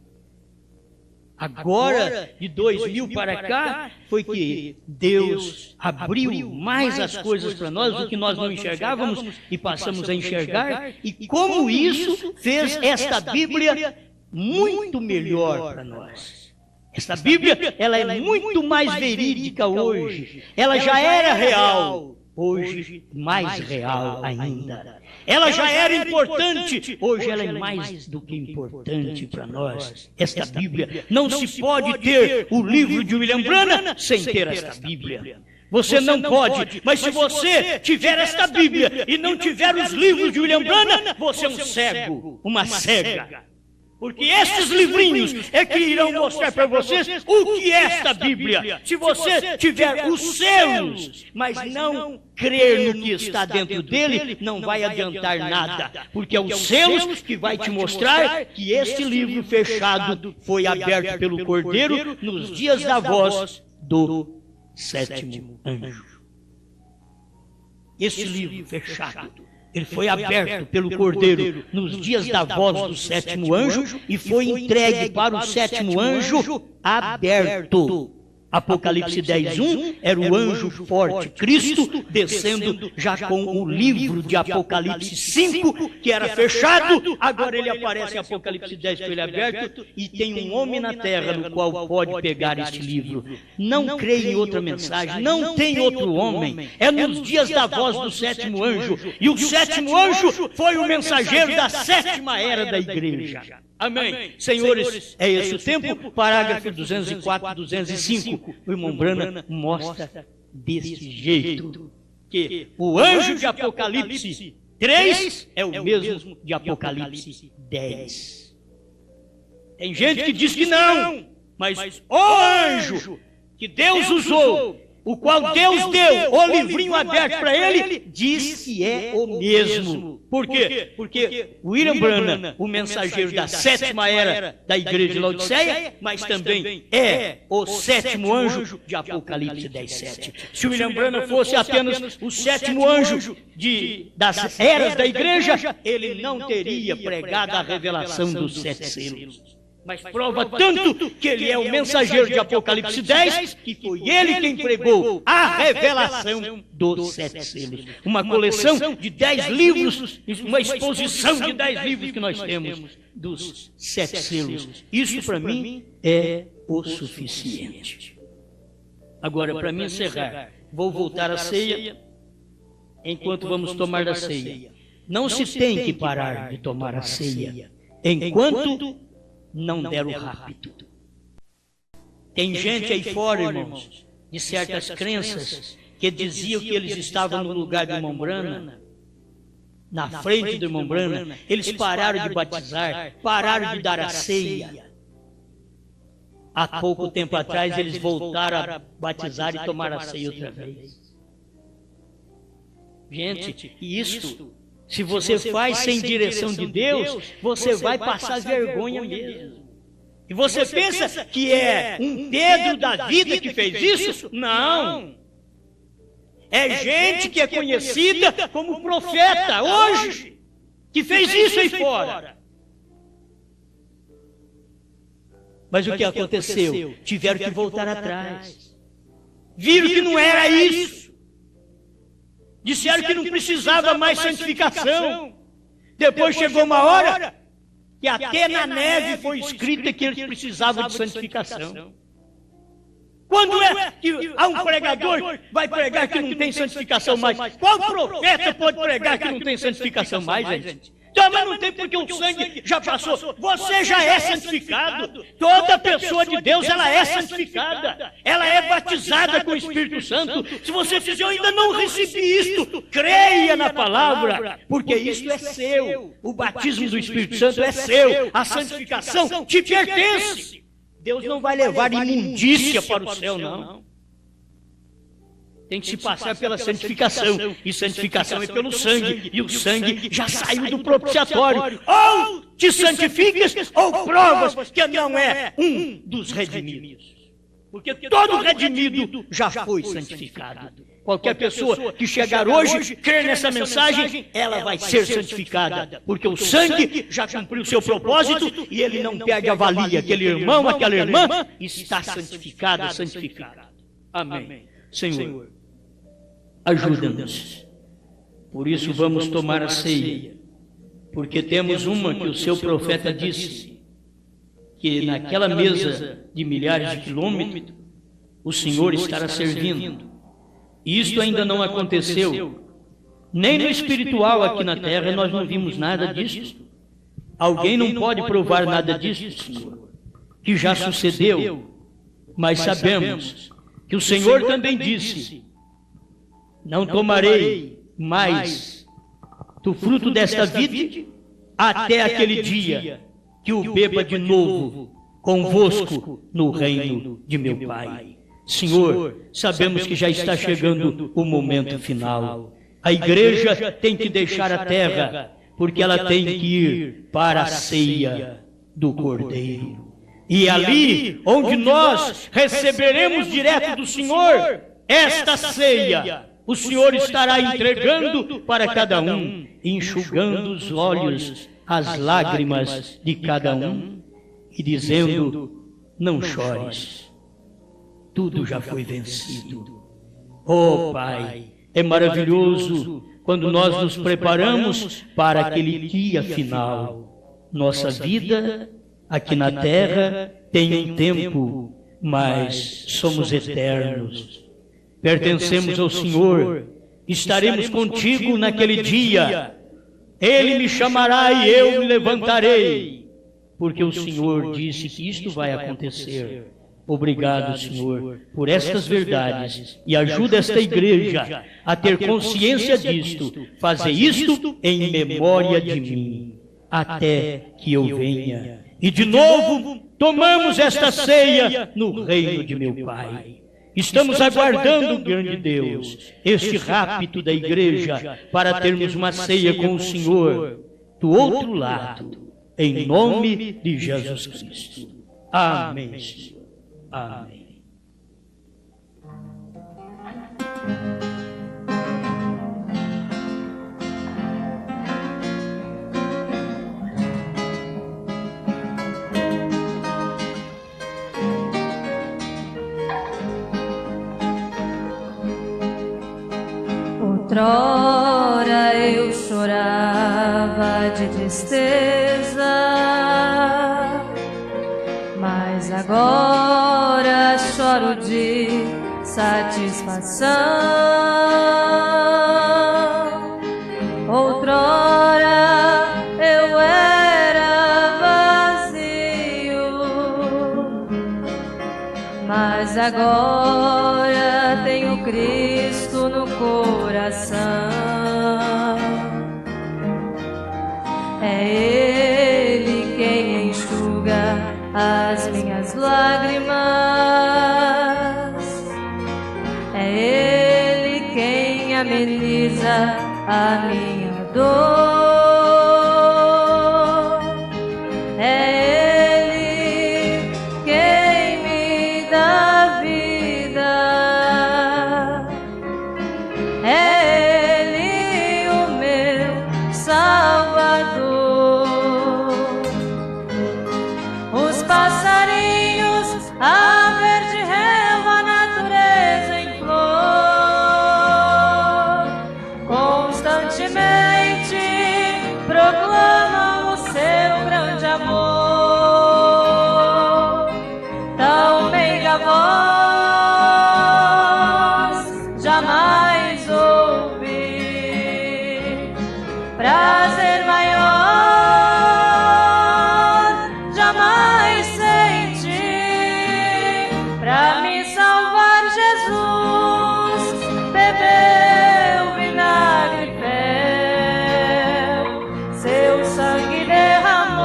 Agora, de 2000 para cá, foi que Deus abriu mais as coisas para nós do que nós não enxergávamos e passamos a enxergar. E como isso fez esta Bíblia muito melhor para nós. Esta Bíblia, ela é muito mais verídica hoje. Ela já era real, hoje mais real ainda. Ela já era importante, hoje ela é mais do que importante para nós. Esta Bíblia, não se pode ter o livro de William Branham sem ter esta Bíblia. Você não pode, mas se você tiver esta Bíblia e não tiver os livros de William Branham, você é um cego, uma cega. Porque estes livrinhos é que irão mostrar para vocês o que é esta Bíblia. Se você tiver os seus, mas não crer no que está dentro dele, não vai adiantar nada. Porque é os seus que vai te mostrar que este livro fechado foi aberto pelo Cordeiro nos dias da voz do sétimo anjo. Esse livro fechado, ele foi aberto pelo Cordeiro nos dias da voz do sétimo anjo e foi entregue para o sétimo anjo aberto. Apocalipse 10:1 era o anjo forte, Cristo, descendo já com o livro de Apocalipse 5, que era fechado. Agora ele aparece em Apocalipse 10 com ele aberto, e tem um homem na terra no qual pode pegar este livro. Não creia em outra mensagem, não tem outro homem. É nos dias da voz do sétimo anjo. E o sétimo anjo foi o mensageiro da sétima era da igreja. Amém. Senhores, é esse o tempo? Parágrafo 204, 205. O irmão Branham mostra desse jeito que o anjo de Apocalipse 3 é o mesmo de Apocalipse 10. Tem gente que diz que não, mas o anjo que Deus usou, o qual Deus deu o livrinho aberto para ele, diz que é o mesmo. Por quê? Porque William Branham, o mensageiro da sétima era da igreja de Laodiceia, mas também é o sétimo anjo de Apocalipse 10:7. Se William Branham fosse apenas o sétimo anjo das eras da igreja, ele não teria pregado a revelação dos 7 selos. Mas prova tanto que ele é o mensageiro de Apocalipse 10, que foi ele quem pregou a revelação dos 7 selos. Uma coleção de 10 livros, uma exposição de 10 livros que nós temos dos 7 selos. Isso para mim é o suficiente. Agora, para me encerrar, vou voltar à ceia enquanto vamos tomar da ceia. Não se tem que parar de tomar a ceia enquanto não der o rápido. Tem gente aí fora, irmãos, de certas crenças, que diziam que eles estavam no lugar do irmão Branham, na frente do irmão Branham. Eles pararam de batizar, pararam de dar a ceia. Há pouco tempo atrás eles voltaram a batizar e tomar a ceia outra vez. Gente, isso, se você faz sem direção de Deus, você vai passar vergonha mesmo. E você pensa que é um Pedro da vida que fez isso? Não. É gente que é conhecida como profeta hoje, que fez isso aí fora. Mas o que aconteceu? Tiveram que voltar atrás. Viram que não era isso. Disseram que não precisava mais santificação. Depois chegou uma hora que até na neve foi escrita que eles precisavam de santificação. Quando é que há um pregador vai pregar que não tem santificação mais? Qual profeta pode pregar que não tem santificação mais, gente? Então, mas não tem, porque o sangue já passou. Você já é santificado. Toda pessoa de Deus, ela é santificada. Ela é batizada com o Espírito Santo. Se você fizer, eu ainda não recebi isto, creia na palavra, porque isto é seu. O batismo do Espírito Santo é seu. A santificação te pertence. Deus não vai levar imundícia para o céu, não. Tem que se passar pela santificação. E santificação é pelo sangue. E o sangue já saiu do propiciatório. Ou te santificas, ou provas que não é um dos redimidos. Porque todo redimido já foi santificado. Qualquer pessoa que chegar hoje, crer nessa mensagem, ela vai ser santificada. Porque o sangue já cumpriu o seu propósito e ele não perde a valia. Aquele irmão, aquela irmã está santificada, santificado. Amém. Senhor, ajuda-nos. Por isso vamos tomar a ceia, porque temos uma que o seu profeta disse, que naquela mesa de milhares de quilômetros, o Senhor estará servindo. E isto ainda não aconteceu, nem no espiritual aqui na terra, nós não vimos nada disso. Alguém não pode provar nada disso, Senhor, que já sucedeu, mas sabemos que o Senhor também disse: não tomarei mais do fruto desta vide até aquele dia que o beba de novo convosco no reino de meu Pai. Senhor, sabemos que já está chegando o momento final. A igreja tem que deixar a terra, porque ela tem que ir para a ceia do Cordeiro. E ali, onde nós receberemos direto do Senhor esta ceia, o Senhor estará entregando para cada um, enxugando os olhos, as lágrimas de cada um, e dizendo: não chores, tudo já foi vencido. Oh, Pai, é maravilhoso quando nós nos preparamos para aquele dia final. Nossa vida aqui na terra tem um tempo, mas somos eternos. Pertencemos ao Senhor, estaremos contigo naquele dia. Ele me chamará e eu me levantarei, porque o Senhor disse que isto vai acontecer. Obrigado, Senhor, por estas verdades, e ajuda esta igreja a ter consciência disto. Fazer isto em memória de mim, até que eu venha. E de novo, tomamos esta ceia no reino de meu Pai. Estamos aguardando, grande Deus, este rapto da igreja para termos uma ceia com o Senhor do outro lado, em nome de Jesus Cristo. Amém, Senhor. Amém. Outrora eu chorava de tristeza, mas agora choro de satisfação. Outrora eu era vazio, mas agora tenho Cristo no coração. É Ele quem enxuga as minhas lágrimas, é Ele quem ameniza a minha dor, é Ele quem me dá vida, é Ele o meu Salvador. Os passarinhos, a verde relva, a natureza em flor, constantemente proclamam o seu grande amor. Também a voz jamais ouvi, prazer maior jamais senti. Pra me salvar, Jesus bebeu vinagre e fel, seu sangue derramou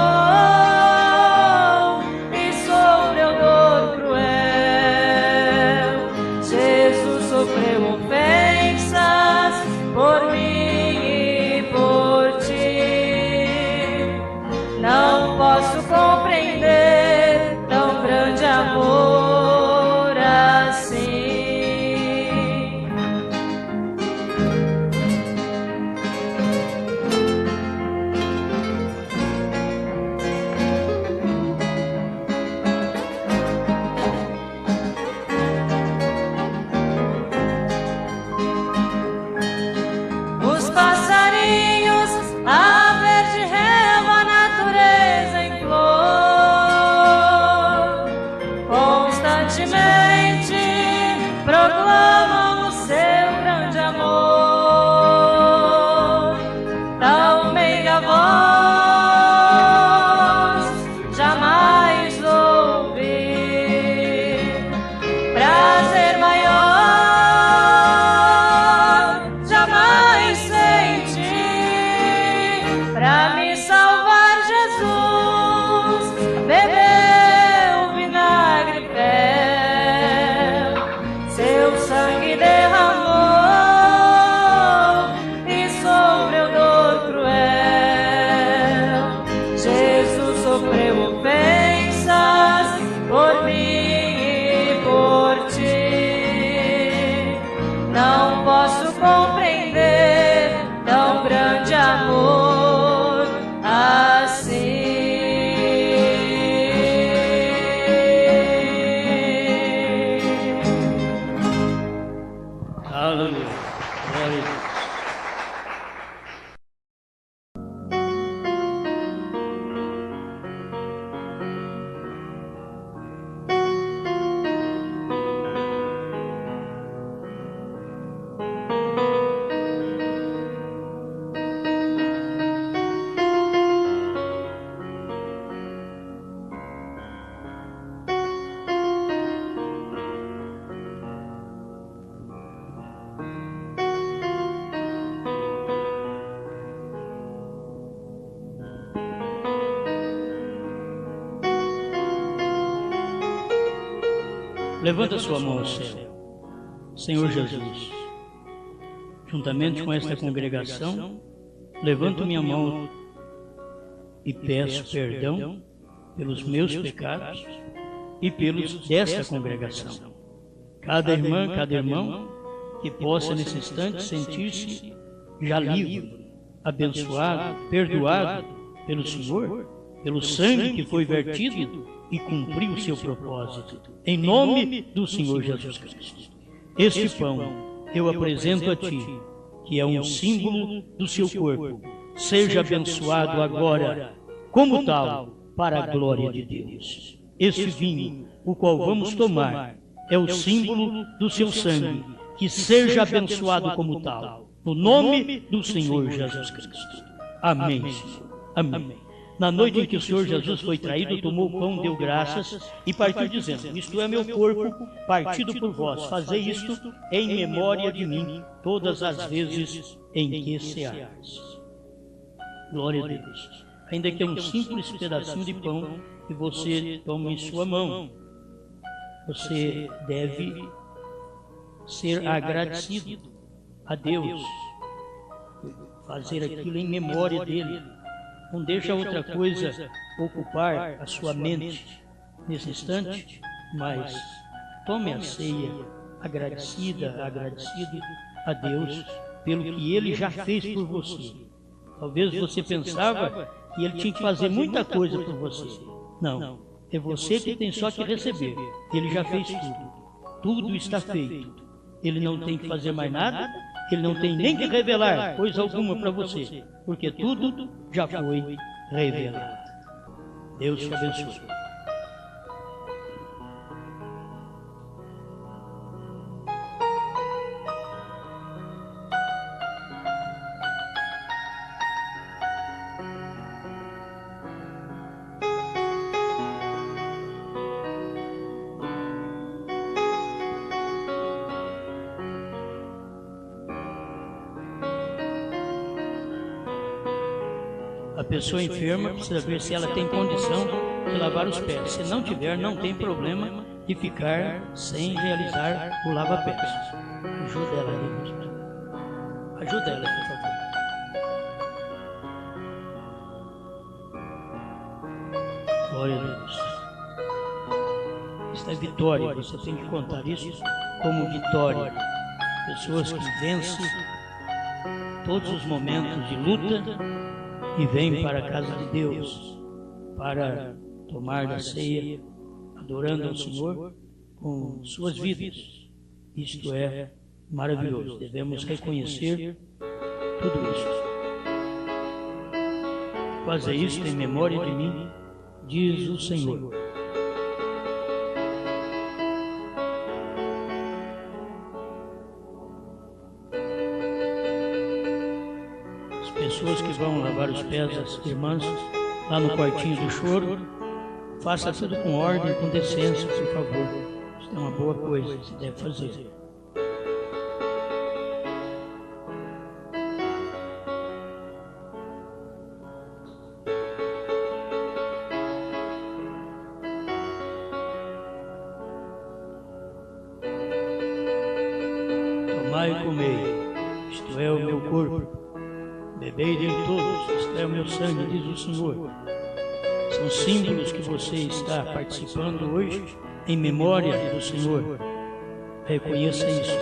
Levanta sua mão ao céu. Senhor Jesus, juntamente com esta congregação, levanto minha mão e peço perdão pelos meus pecados e pelos desta congregação. Cada irmã, cada irmão que possa nesse instante sentir-se já livre, abençoado, perdoado pelo Senhor, pelo sangue que foi vertido e cumpriu o seu propósito, em nome do Senhor Jesus Cristo. Este pão eu apresento a Ti, que é um símbolo do seu corpo. Seja abençoado agora, como tal, para a glória de Deus. Este vinho, o qual vamos tomar, é o símbolo do seu sangue, que seja abençoado como tal, no nome do Senhor Jesus Cristo. Amém, Senhor. Amém. Na noite em que o Senhor Jesus foi traído, tomou o pão, deu graças e partiu dizendo: isto é meu corpo partido por vós, fazei isto em memória de mim, todas as vezes em que ceares. Glória a Deus. Ainda que é um simples pedacinho de pão que você toma em sua mão, você deve ser agradecido a Deus, fazer aquilo em memória dele. Não deixa outra coisa ocupar a sua mente nesse instante, mas tome a ceia agradecido a Deus pelo que Ele já fez por você. Talvez você pensava que Ele tinha que fazer muita coisa por você. Não, é você que tem só que receber. Ele já fez tudo. Tudo está feito. Ele não tem que fazer mais nada. Ele não tem nem que revelar coisa alguma para você, porque tudo já foi revelado. Deus te abençoe. A pessoa enferma precisa ver se ela tem condição de lavar os pés. Se não tiver, não tem problema de ficar sem realizar o lava-pés. Ajuda ela ali, pastor. Ajuda ela, por favor. Glória a Deus. Esta é vitória. Você tem que contar isso como vitória. Pessoas que vencem todos os momentos de luta e vem para a casa de Deus para tomar da ceia, adorando ao Senhor com suas vidas. Isto é maravilhoso. Devemos reconhecer tudo isso. Fazer isto em memória de mim, diz o Senhor. Pessoas que vão lavar os pés das irmãs lá no quartinho do choro, faça tudo com ordem, com decência, por favor. Isso é uma boa coisa que você deve fazer. Tomai e comei, isto é o meu corpo. Bebei de todos, isto é o meu sangue, diz o Senhor. São símbolos que você está participando hoje em memória do Senhor. Reconheça isso.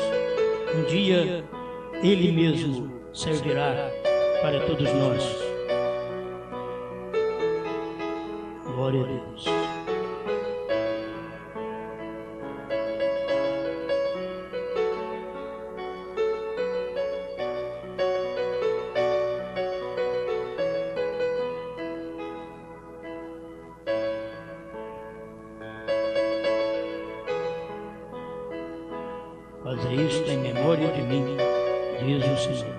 Um dia Ele mesmo servirá para todos nós. Glória a Deus. Fazer isto em memória de mim, diz o Senhor.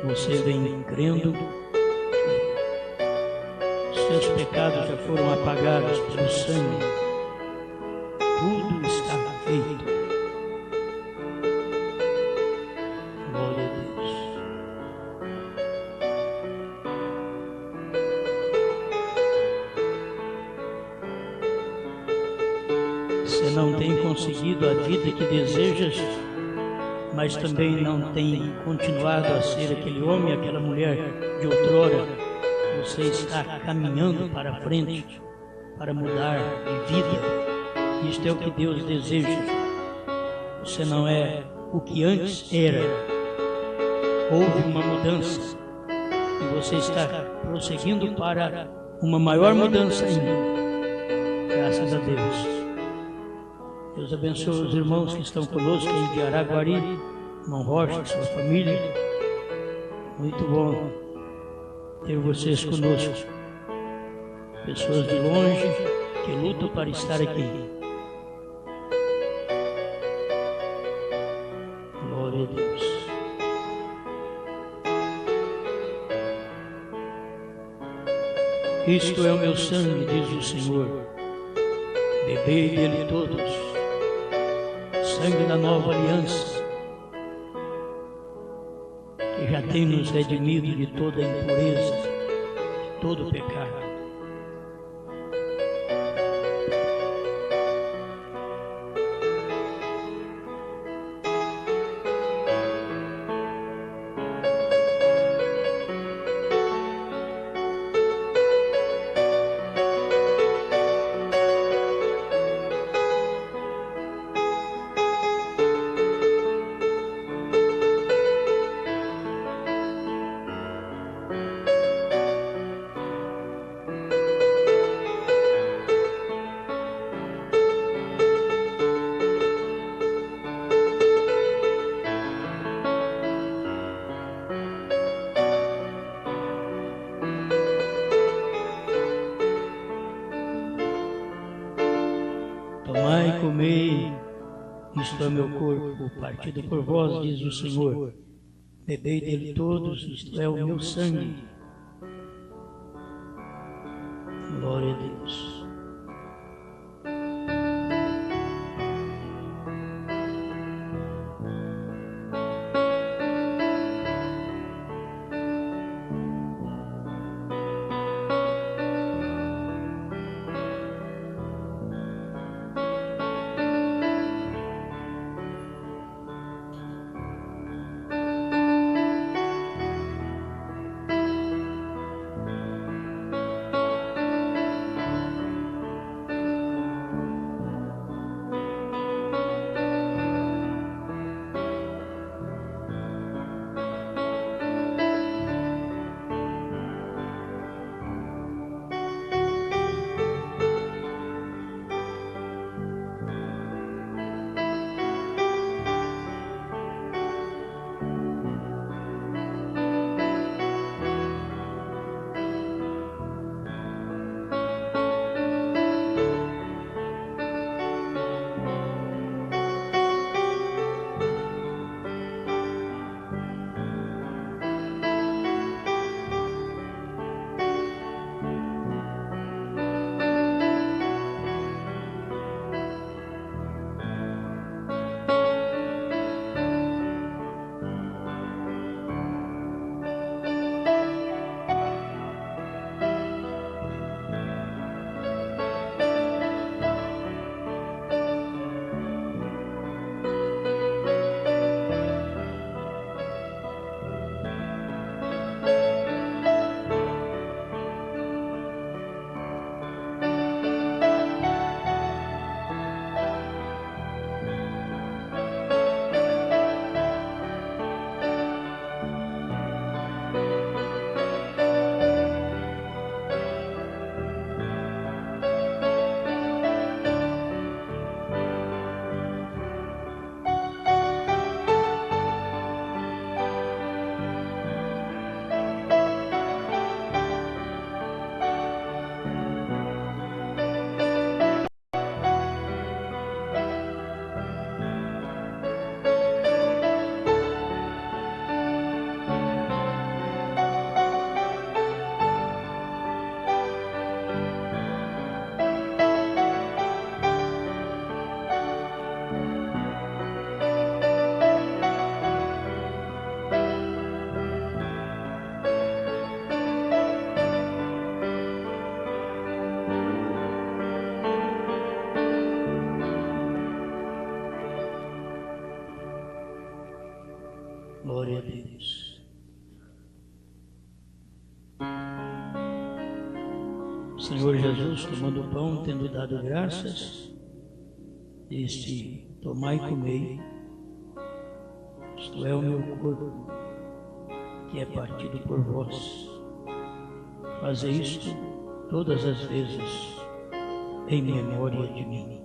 Você vem crendo que seus pecados já foram apagados pelo sangue. Tudo está feito. Glória a Deus. conseguido a vida que desejas, mas também não tem continuado a ser aquele homem, aquela mulher de outrora. Você está caminhando para frente, para mudar de vida. Isto é o que Deus deseja. Você não é o que antes era. Houve uma mudança e você está prosseguindo para uma maior mudança ainda. Graças a Deus. Deus abençoe os irmãos que estão conosco aí de Araguari, irmão Rocha, sua família. Muito bom ter vocês conosco. Pessoas de longe que lutam para estar aqui. Glória a Deus. Isto é o meu sangue, diz o Senhor. Bebei dele todos. Sangue da nova aliança, que já tem nos redimido de toda impureza, de todo pecado. Tomai e comei, isto é meu corpo, partido por vós, diz o Senhor. Bebei dele todos, isto é o meu sangue. Glória a Deus. Glória a Deus. Senhor Jesus, tomando o pão, tendo dado graças, disse: tomai e comei, isto é o meu corpo, que é partido por vós. Fazei isto todas as vezes em memória de mim.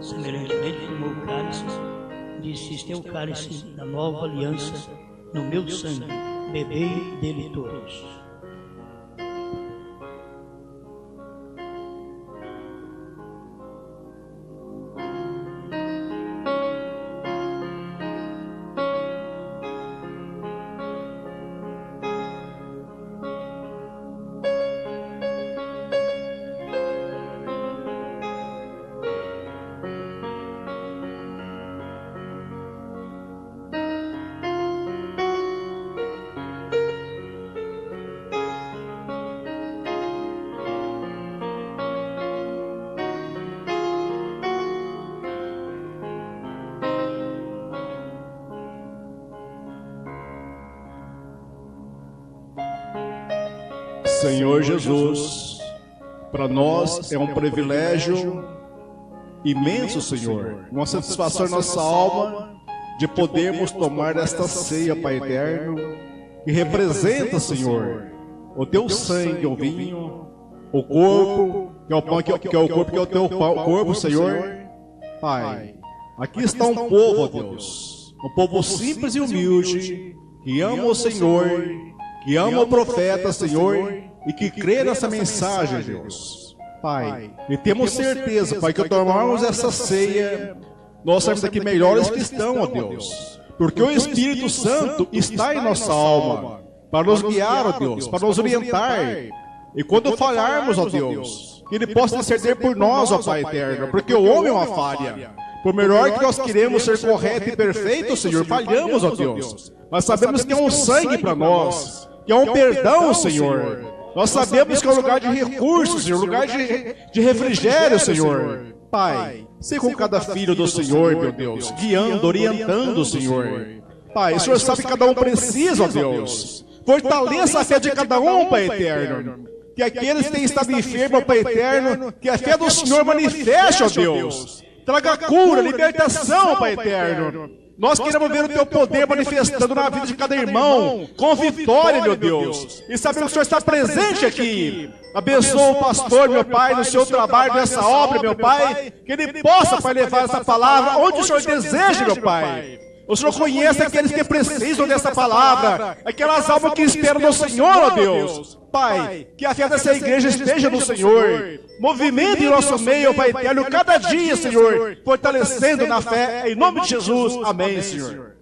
Semelhantemente tomou o cálice, disse: este é o cálice da nova aliança no meu sangue, bebei dele todos. Senhor Jesus, para nós é um privilégio imenso, Senhor, uma satisfação em nossa alma de podermos tomar esta ceia, Pai eterno, que representa, Senhor, o teu sangue, o vinho, o corpo, que é o pão, que é o corpo, que é o teu corpo, Senhor. Pai, aqui está um povo, ó Deus, um povo simples e humilde, que ama o Senhor, que ama o profeta, Senhor, e que crê nessa mensagem, Deus. Pai, e temos certeza, Pai, que ao tomarmos essa ceia, nós saímos daqui melhores que estão, ó Deus. Porque o Espírito Santo está em nossa alma, para nos guiar, ó Deus, para nos orientar. E quando falharmos, ó Deus, que Ele possa interceder por nós, ó Pai eterno, porque o homem é uma falha. Por melhor que nós queremos ser correto e perfeito, Senhor, falhamos, ó Deus. Mas sabemos que é um sangue para nós, que é um perdão, Senhor. Nós sabemos que é um lugar de recursos, Senhor, lugar de refrigério, Senhor. Pai, sei com cada filho do Senhor, meu Deus, guiando, orientando, Senhor. Pai, o Senhor sabe que cada um precisa, ó Deus. Fortaleça a fé de cada um, Pai eterno. Que aqueles que têm estado enfermos, Pai eterno, que a fé do Senhor manifeste, ó Deus. Traga cura, libertação, Pai eterno. Nós queremos ver o teu poder manifestando na vida de cada irmão, com vitória, meu Deus. E sabemos que o Senhor está presente aqui. Abençoa o pastor, meu Pai, no seu trabalho, nessa obra, meu Pai. Que ele possa, Pai, levar essa palavra onde o Senhor deseja, meu Pai. O Senhor conhece aqueles que precisam dessa palavra, aquelas almas que esperam no Senhor, ó Deus. Pai, que a fé dessa igreja esteja no Senhor. Movimento em nosso meio, Pai eterno, cada dia, Senhor, fortalecendo na fé, em nome de Jesus. Amém, Senhor.